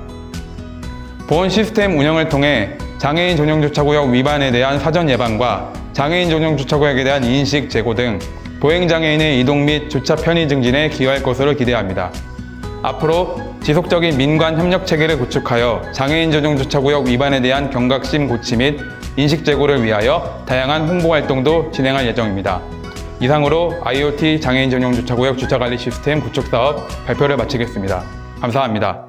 Speaker 18: 본 시스템 운영을 통해 장애인 전용 주차구역 위반에 대한 사전 예방과 장애인 전용 주차구역에 대한 인식 제고 등 보행장애인의 이동 및 주차 편의 증진에 기여할 것으로 기대합니다. 앞으로 지속적인 민관 협력 체계를 구축하여 장애인 전용 주차구역 위반에 대한 경각심 고치 및 인식 제고를 위하여 다양한 홍보 활동도 진행할 예정입니다. 이상으로 IoT 장애인 전용 주차구역 주차관리 시스템 구축 사업 발표를 마치겠습니다. 감사합니다.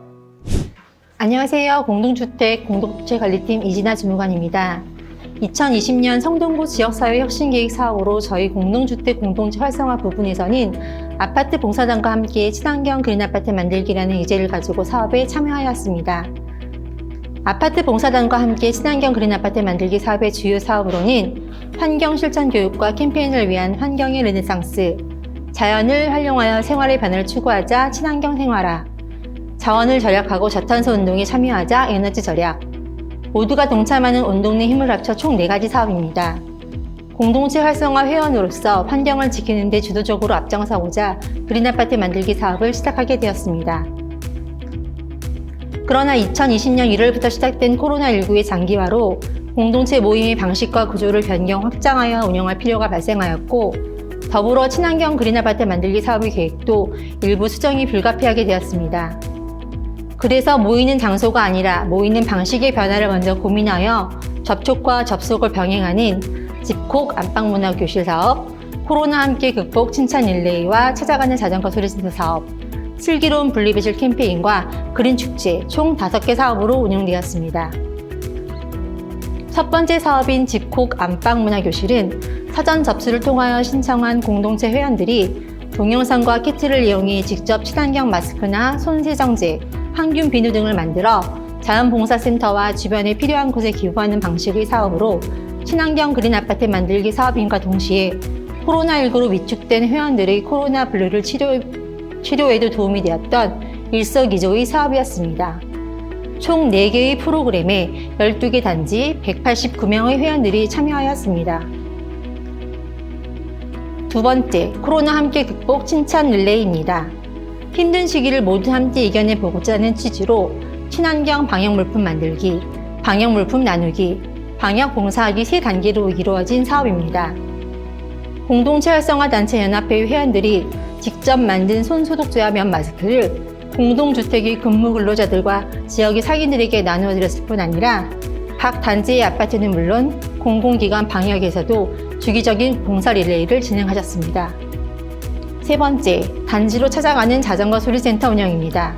Speaker 19: 안녕하세요. 공동주택 공동주체관리팀 이진아 주무관입니다. 2020년 성동구 지역사회 혁신계획 사업으로 저희 공동주택 공동체 활성화 부분에서는 아파트 봉사단과 함께 친환경 그린 아파트 만들기라는 의제를 가지고 사업에 참여하였습니다. 아파트 봉사단과 함께 친환경 그린 아파트 만들기 사업의 주요 사업으로는 환경 실천 교육과 캠페인을 위한 환경의 르네상스, 자연을 활용하여 생활의 변화를 추구하자 친환경 생활화, 자원을 절약하고 저탄소 운동에 참여하자 에너지 절약, 모두가 동참하는 운동 내 힘을 합쳐 총 4가지 사업입니다. 공동체 활성화 회원으로서 환경을 지키는 데 주도적으로 앞장서고자 그린 아파트 만들기 사업을 시작하게 되었습니다. 그러나 2020년 1월부터 시작된 코로나19의 장기화로 공동체 모임의 방식과 구조를 변경 확장하여 운영할 필요가 발생하였고, 더불어 친환경 그린 아파트 만들기 사업의 계획도 일부 수정이 불가피하게 되었습니다. 그래서 모이는 장소가 아니라 모이는 방식의 변화를 먼저 고민하여 접촉과 접속을 병행하는 집콕 안방문화 교실 사업, 코로나 함께 극복 칭찬 릴레이와 찾아가는 자전거 소리센터 사업, 슬기로운 분리배출 캠페인과 그린 축제 총 5개 사업으로 운영되었습니다. 첫 번째 사업인 집콕 안방문화 교실은 사전 접수를 통하여 신청한 공동체 회원들이 동영상과 키트를 이용해 직접 친환경 마스크나 손세정제, 항균 비누 등을 만들어 자원봉사센터와 주변에 필요한 곳에 기부하는 방식의 사업으로 친환경 그린 아파트 만들기 사업인과 동시에 코로나19로 위축된 회원들의 코로나 블루를 치료에도 도움이 되었던 일석이조의 사업이었습니다. 총 4개의 프로그램에 12개 단지 189명의 회원들이 참여하였습니다. 두 번째, 코로나 함께 극복 칭찬 릴레이입니다. 힘든 시기를 모두 함께 이겨내보고자 하는 취지로 친환경 방역물품 만들기, 방역물품 나누기, 방역 봉사하기 3단계로 이루어진 사업입니다. 공동체 활성화 단체 연합회 회원들이 직접 만든 손소독제와 면 마스크를 공동주택의 근무 근로자들과 지역의 상인들에게 나누어 드렸을 뿐 아니라 각 단지의 아파트는 물론 공공기관 방역에서도 주기적인 봉사 릴레이를 진행하셨습니다. 세 번째, 단지로 찾아가는 자전거 수리센터 운영입니다.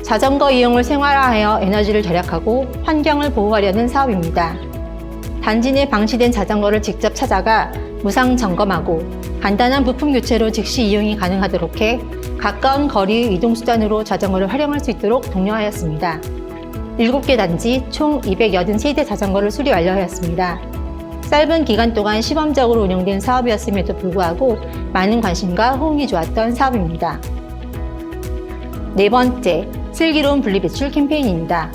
Speaker 19: 자전거 이용을 생활화하여 에너지를 절약하고 환경을 보호하려는 사업입니다. 단지 내 방치된 자전거를 직접 찾아가 무상 점검하고 간단한 부품 교체로 즉시 이용이 가능하도록 해 가까운 거리의 이동수단으로 자전거를 활용할 수 있도록 독려하였습니다. 7개 단지 총 283대 자전거를 수리 완료하였습니다. 짧은 기간 동안 시범적으로 운영된 사업이었음에도 불구하고 많은 관심과 호응이 좋았던 사업입니다. 네 번째, 슬기로운 분리배출 캠페인입니다.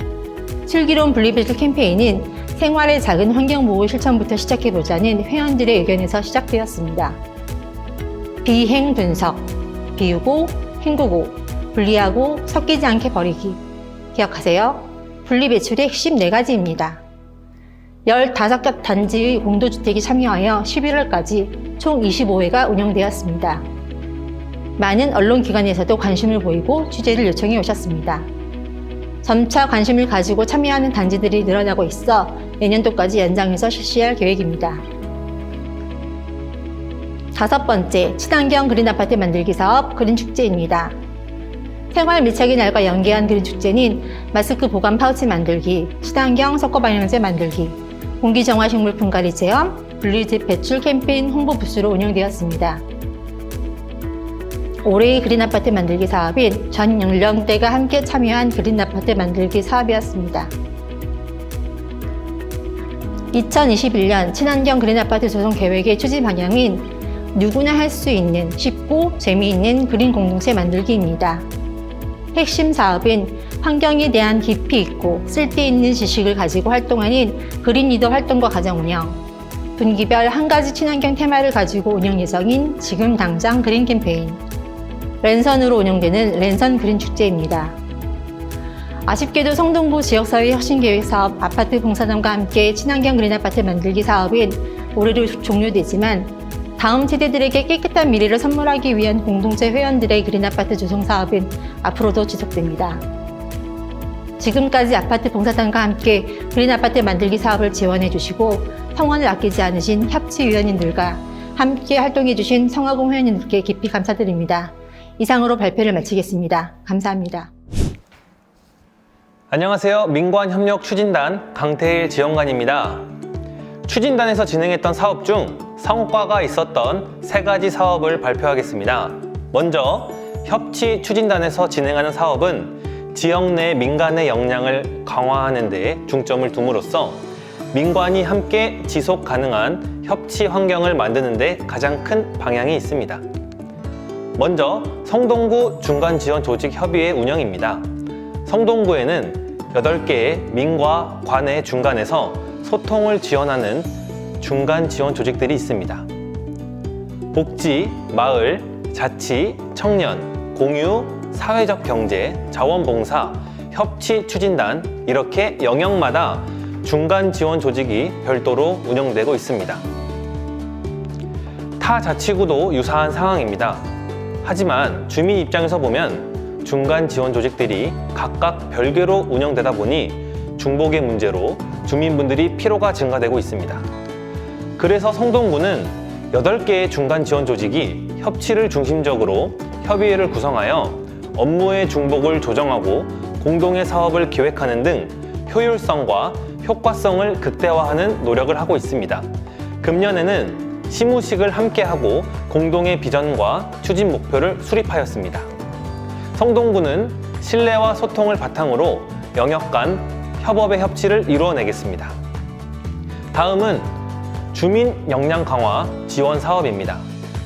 Speaker 19: 슬기로운 분리배출 캠페인은 생활의 작은 환경보호 실천부터 시작해보자는 회원들의 의견에서 시작되었습니다. 비행 분석, 비우고, 헹구고, 분리하고, 섞이지 않게 버리기. 기억하세요. 분리배출의 핵심 4가지입니다. 15개 단지의 공동주택이 참여하여 11월까지 총 25회가 운영되었습니다. 많은 언론기관에서도 관심을 보이고 취재를 요청해 오셨습니다. 점차 관심을 가지고 참여하는 단지들이 늘어나고 있어 내년도까지 연장해서 실시할 계획입니다. 5번째, 친환경 그린 아파트 만들기 사업 그린 축제입니다. 생활 밀착의 날과 연계한 그린 축제는 마스크 보관 파우치 만들기, 친환경 섞어 방향제 만들기, 공기정화 식물품 가리 체험, 분리집 배출 캠페인 홍보 부스로 운영되었습니다. 올해의 그린 아파트 만들기 사업인 전 연령대가 함께 참여한 그린 아파트 만들기 사업이었습니다. 2021년 친환경 그린 아파트 조성 계획의 추진 방향은 누구나 할 수 있는 쉽고 재미있는 그린 공동체 만들기입니다. 핵심 사업은 환경에 대한 깊이 있고 쓸데있는 지식을 가지고 활동하는 그린 리더 활동과 과정 운영, 분기별 한 가지 친환경 테마를 가지고 운영 예정인 지금 당장 그린 캠페인, 랜선으로 운영되는 랜선 그린 축제입니다. 아쉽게도 성동구 지역사회 혁신계획 사업 아파트 봉사단과 함께 친환경 그린 아파트 만들기 사업은 올해로 종료되지만 다음 세대들에게 깨끗한 미래를 선물하기 위한 공동체 회원들의 그린 아파트 조성 사업은 앞으로도 지속됩니다. 지금까지 아파트 봉사단과 함께 그린 아파트 만들기 사업을 지원해 주시고 성원을 아끼지 않으신 협치 위원님들과 함께 활동해 주신 성화공 회원님들께 깊이 감사드립니다. 이상으로 발표를 마치겠습니다. 감사합니다.
Speaker 14: 안녕하세요. 민관협력추진단 강태일 지원관입니다. 추진단에서 진행했던 사업 중 성과가 있었던 3가지 사업을 발표하겠습니다. 먼저 협치 추진단에서 진행하는 사업은 지역 내 민간의 역량을 강화하는 데 중점을 둠으로써 민관이 함께 지속 가능한 협치 환경을 만드는 데 가장 큰 방향이 있습니다. 먼저 성동구 중간지원조직협의회 운영입니다. 성동구에는 8개의 민과 관의 중간에서 소통을 지원하는 중간 지원 조직들이 있습니다. 복지, 마을, 자치, 청년, 공유, 사회적 경제, 자원봉사, 협치 추진단 이렇게 영역마다 중간 지원 조직이 별도로 운영되고 있습니다. 타 자치구도 유사한 상황입니다. 하지만 주민 입장에서 보면 중간 지원 조직들이 각각 별개로 운영되다 보니 중복의 문제로 주민분들이 피로가 증가되고 있습니다. 그래서 성동구는 8개의 중간 지원 조직이 협치를 중심적으로 협의회를 구성하여 업무의 중복을 조정하고 공동의 사업을 기획하는 등 효율성과 효과성을 극대화하는 노력을 하고 있습니다. 금년에는 시무식을 함께하고 공동의 비전과 추진 목표를 수립하였습니다. 성동구는 신뢰와 소통을 바탕으로 영역 간 협업의 협치를 이루어내겠습니다. 다음은 주민 역량 강화 지원 사업입니다.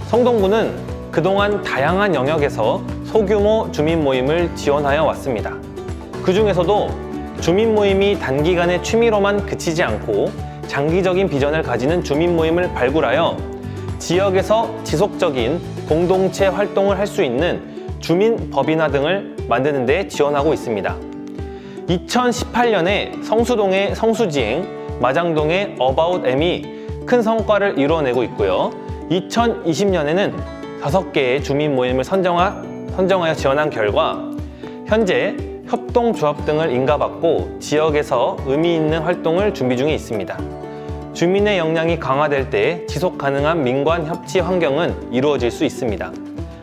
Speaker 14: 성동구는 그동안 다양한 영역에서 소규모 주민 모임을 지원하여 왔습니다. 그 중에서도 주민 모임이 단기간의 취미로만 그치지 않고 장기적인 비전을 가지는 주민 모임을 발굴하여 지역에서 지속적인 공동체 활동을 할 수 있는 주민 법인화 등을 만드는 데 지원하고 있습니다. 2018년에 성수동의 성수지행, 마장동의 어바웃M이 큰 성과를 이루어내고 있고요. 2020년에는 5개의 주민 모임을 선정하여 지원한 결과 현재 협동조합 등을 인가받고 지역에서 의미 있는 활동을 준비 중에 있습니다. 주민의 역량이 강화될 때 지속 가능한 민관 협치 환경은 이루어질 수 있습니다.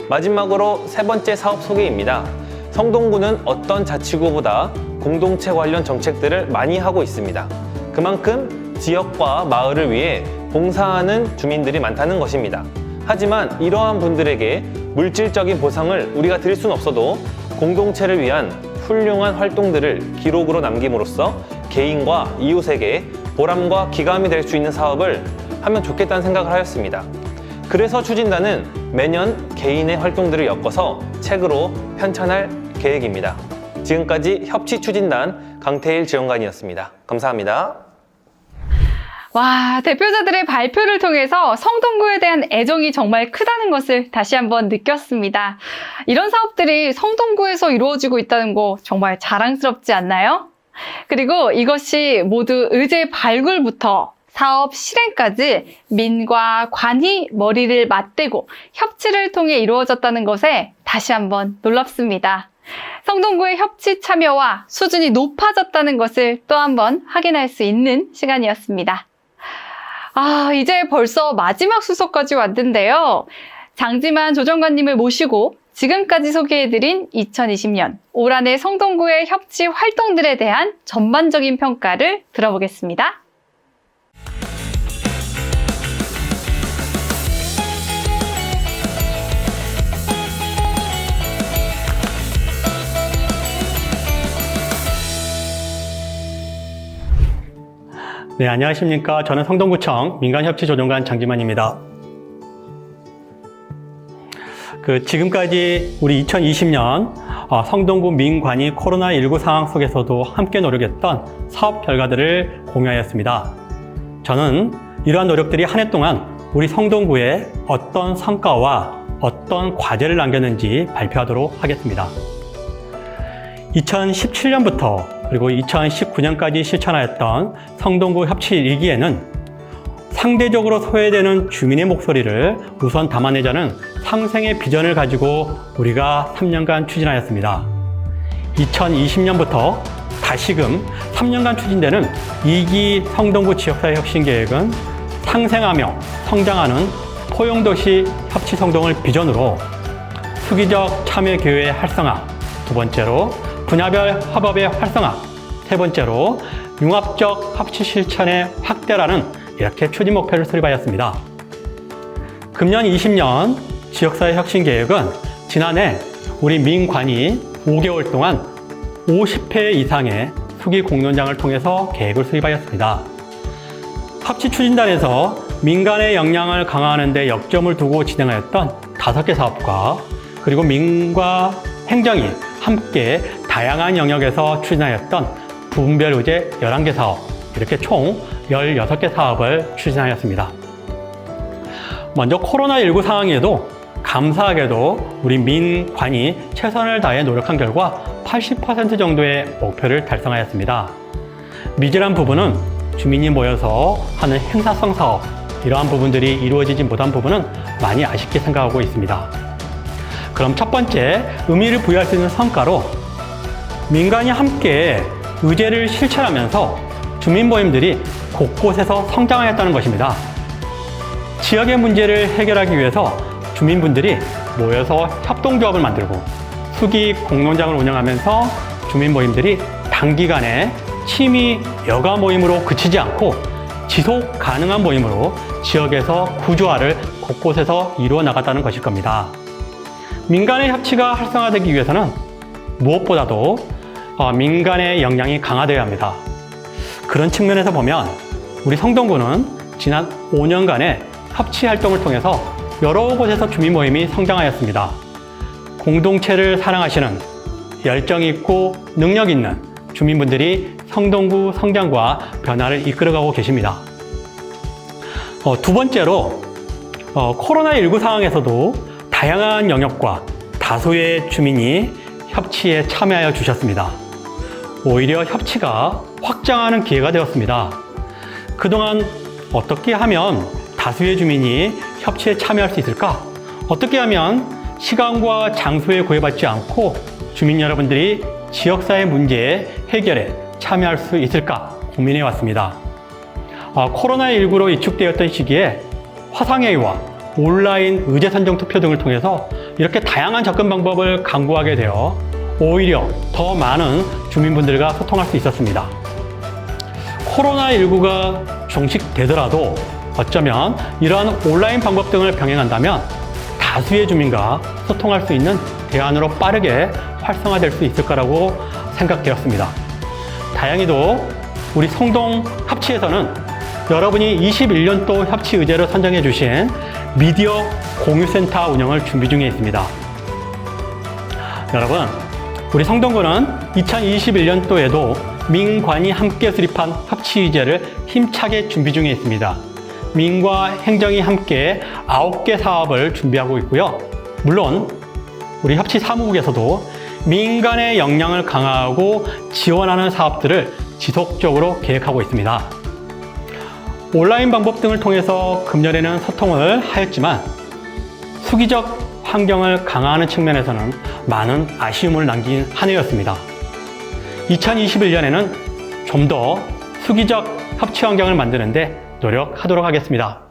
Speaker 14: 마지막으로 3번째 사업 소개입니다. 성동구는 어떤 자치구보다 공동체 관련 정책들을 많이 하고 있습니다. 그만큼 지역과 마을을 위해 봉사하는 주민들이 많다는 것입니다. 하지만 이러한 분들에게 물질적인 보상을 우리가 드릴 수는 없어도 공동체를 위한 훌륭한 활동들을 기록으로 남김으로써 개인과 이웃에게 보람과 기감이 될 수 있는 사업을 하면 좋겠다는 생각을 하였습니다. 그래서 추진단은 매년 개인의 활동들을 엮어서 책으로 편찬할 계획입니다. 지금까지 협치추진단 강태일 지원관이었습니다. 감사합니다.
Speaker 7: 와, 대표자들의 발표를 통해서 성동구에 대한 애정이 정말 크다는 것을 다시 한번 느꼈습니다. 이런 사업들이 성동구에서 이루어지고 있다는 거 정말 자랑스럽지 않나요? 그리고 이것이 모두 의제 발굴부터 사업 실행까지 민과 관이 머리를 맞대고 협치를 통해 이루어졌다는 것에 다시 한번 놀랍습니다. 성동구의 협치 참여와 수준이 높아졌다는 것을 또 한번 확인할 수 있는 시간이었습니다. 이제 벌써 마지막 순서까지 왔는데요. 장지만 조정관님을 모시고 지금까지 소개해드린 2020년 올 한해 성동구의 협치 활동들에 대한 전반적인 평가를 들어보겠습니다.
Speaker 2: 네, 안녕하십니까. 저는 성동구청 민간협치조정관 장지만입니다. 지금까지 우리 2020년 성동구 민관이 코로나19 상황 속에서도 함께 노력했던 사업 결과들을 공유하였습니다. 저는 이러한 노력들이 한 해 동안 우리 성동구에 어떤 성과와 어떤 과제를 남겼는지 발표하도록 하겠습니다. 2017년부터 그리고 2019년까지 실천하였던 성동구 협치 1기에는 상대적으로 소외되는 주민의 목소리를 우선 담아내자는 상생의 비전을 가지고 우리가 3년간 추진하였습니다. 2020년부터 다시금 3년간 추진되는 2기 성동구 지역사회 혁신 계획은 상생하며 성장하는 포용도시 협치성동을 비전으로 수기적 참여교회의 활성화, 두 번째로 분야별 협업의 활성화, 세 번째로 융합적 협치 실천의 확대라는 이렇게 추진 목표를 수립하였습니다. 금년 20년 지역사회 혁신 계획은 지난해 우리 민관이 5개월 동안 50회 이상의 수기 공론장을 통해서 계획을 수립하였습니다. 협치 추진단에서 민간의 역량을 강화하는 데 역점을 두고 진행하였던 5개 사업과 그리고 민과 행정이 함께 다양한 영역에서 추진하였던 부분별 의제 11개 사업, 이렇게 총 16개 사업을 추진하였습니다. 먼저 코로나19 상황에도 감사하게도 우리 민관이 최선을 다해 노력한 결과 80% 정도의 목표를 달성하였습니다. 미진한 부분은 주민이 모여서 하는 행사성 사업, 이러한 부분들이 이루어지지 못한 부분은 많이 아쉽게 생각하고 있습니다. 그럼 첫 번째, 의미를 부여할 수 있는 성과로 민간이 함께 의제를 실천하면서 주민 모임들이 곳곳에서 성장하였다는 것입니다. 지역의 문제를 해결하기 위해서 주민분들이 모여서 협동조합을 만들고 수기 공론장을 운영하면서 주민 모임들이 단기간에 취미 여가 모임으로 그치지 않고 지속 가능한 모임으로 지역에서 구조화를 곳곳에서 이루어 나갔다는 것일 겁니다. 민간의 협치가 활성화되기 위해서는 무엇보다도 민간의 역량이 강화되어야 합니다. 그런 측면에서 보면 우리 성동구는 지난 5년간의 협치 활동을 통해서 여러 곳에서 주민 모임이 성장하였습니다. 공동체를 사랑하시는 열정 있고 능력 있는 주민분들이 성동구 성장과 변화를 이끌어가고 계십니다. 두 번째로 코로나19 상황에서도 다양한 영역과 다수의 주민이 협치에 참여하여 주셨습니다. 오히려 협치가 확장하는 기회가 되었습니다. 그동안 어떻게 하면 다수의 주민이 협치에 참여할 수 있을까? 어떻게 하면 시간과 장소에 구애받지 않고 주민 여러분들이 지역사회 문제의 해결에 참여할 수 있을까 고민해 왔습니다. 코로나19로 위축되었던 시기에 화상회의와 온라인 의제 선정 투표 등을 통해서 이렇게 다양한 접근 방법을 강구하게 되어 오히려 더 많은 주민분들과 소통할 수 있었습니다. 코로나19가 종식되더라도 어쩌면 이러한 온라인 방법 등을 병행한다면 다수의 주민과 소통할 수 있는 대안으로 빠르게 활성화될 수 있을 거라고 생각되었습니다. 다행히도 우리 성동 협치에서는 여러분이 21년도 협치 의제로 선정해 주신 미디어 공유센터 운영을 준비 중에 있습니다. 여러분, 우리 성동구는 2021년도에도 민관이 함께 수립한 협치 의제를 힘차게 준비 중에 있습니다. 민과 행정이 함께 9개 사업을 준비하고 있고요. 물론 우리 협치 사무국에서도 민간의 역량을 강화하고 지원하는 사업들을 지속적으로 계획하고 있습니다. 온라인 방법 등을 통해서 금년에는 소통을 하였지만 수기적 환경을 강화하는 측면에서는 많은 아쉬움을 남긴 한 해였습니다. 2021년에는 좀 더 수기적 협치 환경을 만드는데 노력하도록 하겠습니다.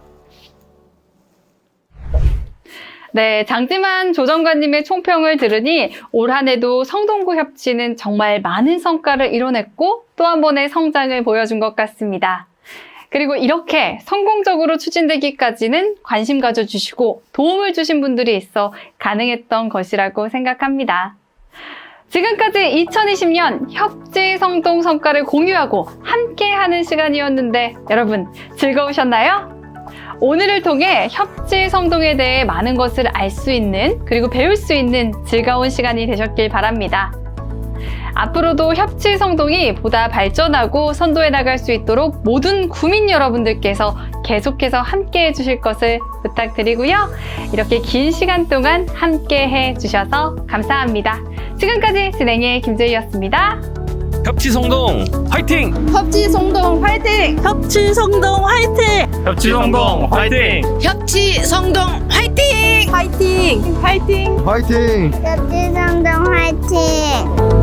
Speaker 7: 네, 장지만 조정관님의 총평을 들으니 올 한 해도 성동구 협치는 정말 많은 성과를 이뤄냈고 또 한 번의 성장을 보여준 것 같습니다. 그리고 이렇게 성공적으로 추진되기까지는 관심 가져주시고 도움을 주신 분들이 있어 가능했던 것이라고 생각합니다. 지금까지 2020년 협치 성동 성과를 공유하고 함께하는 시간이었는데 여러분 즐거우셨나요? 오늘을 통해 협치 성동에 대해 많은 것을 알 수 있는 그리고 배울 수 있는 즐거운 시간이 되셨길 바랍니다. 앞으로도 협치 성동이 보다 발전하고 선도해 나갈 수 있도록 모든 구민 여러분들께서 계속해서 함께 해주실 것을 부탁드리고요. 이렇게 긴 시간 동안 함께 해주셔서 감사합니다. 지금까지 진행의 김재희였습니다.
Speaker 20: 협치 성동 화이팅!
Speaker 21: 협치 성동 화이팅! 협치 성동 화이팅!
Speaker 20: 협치성동 화이팅!
Speaker 21: 협치성동 화이팅!
Speaker 22: 화이팅! 화이팅!
Speaker 21: 화이팅!
Speaker 22: 협치성동 화이팅!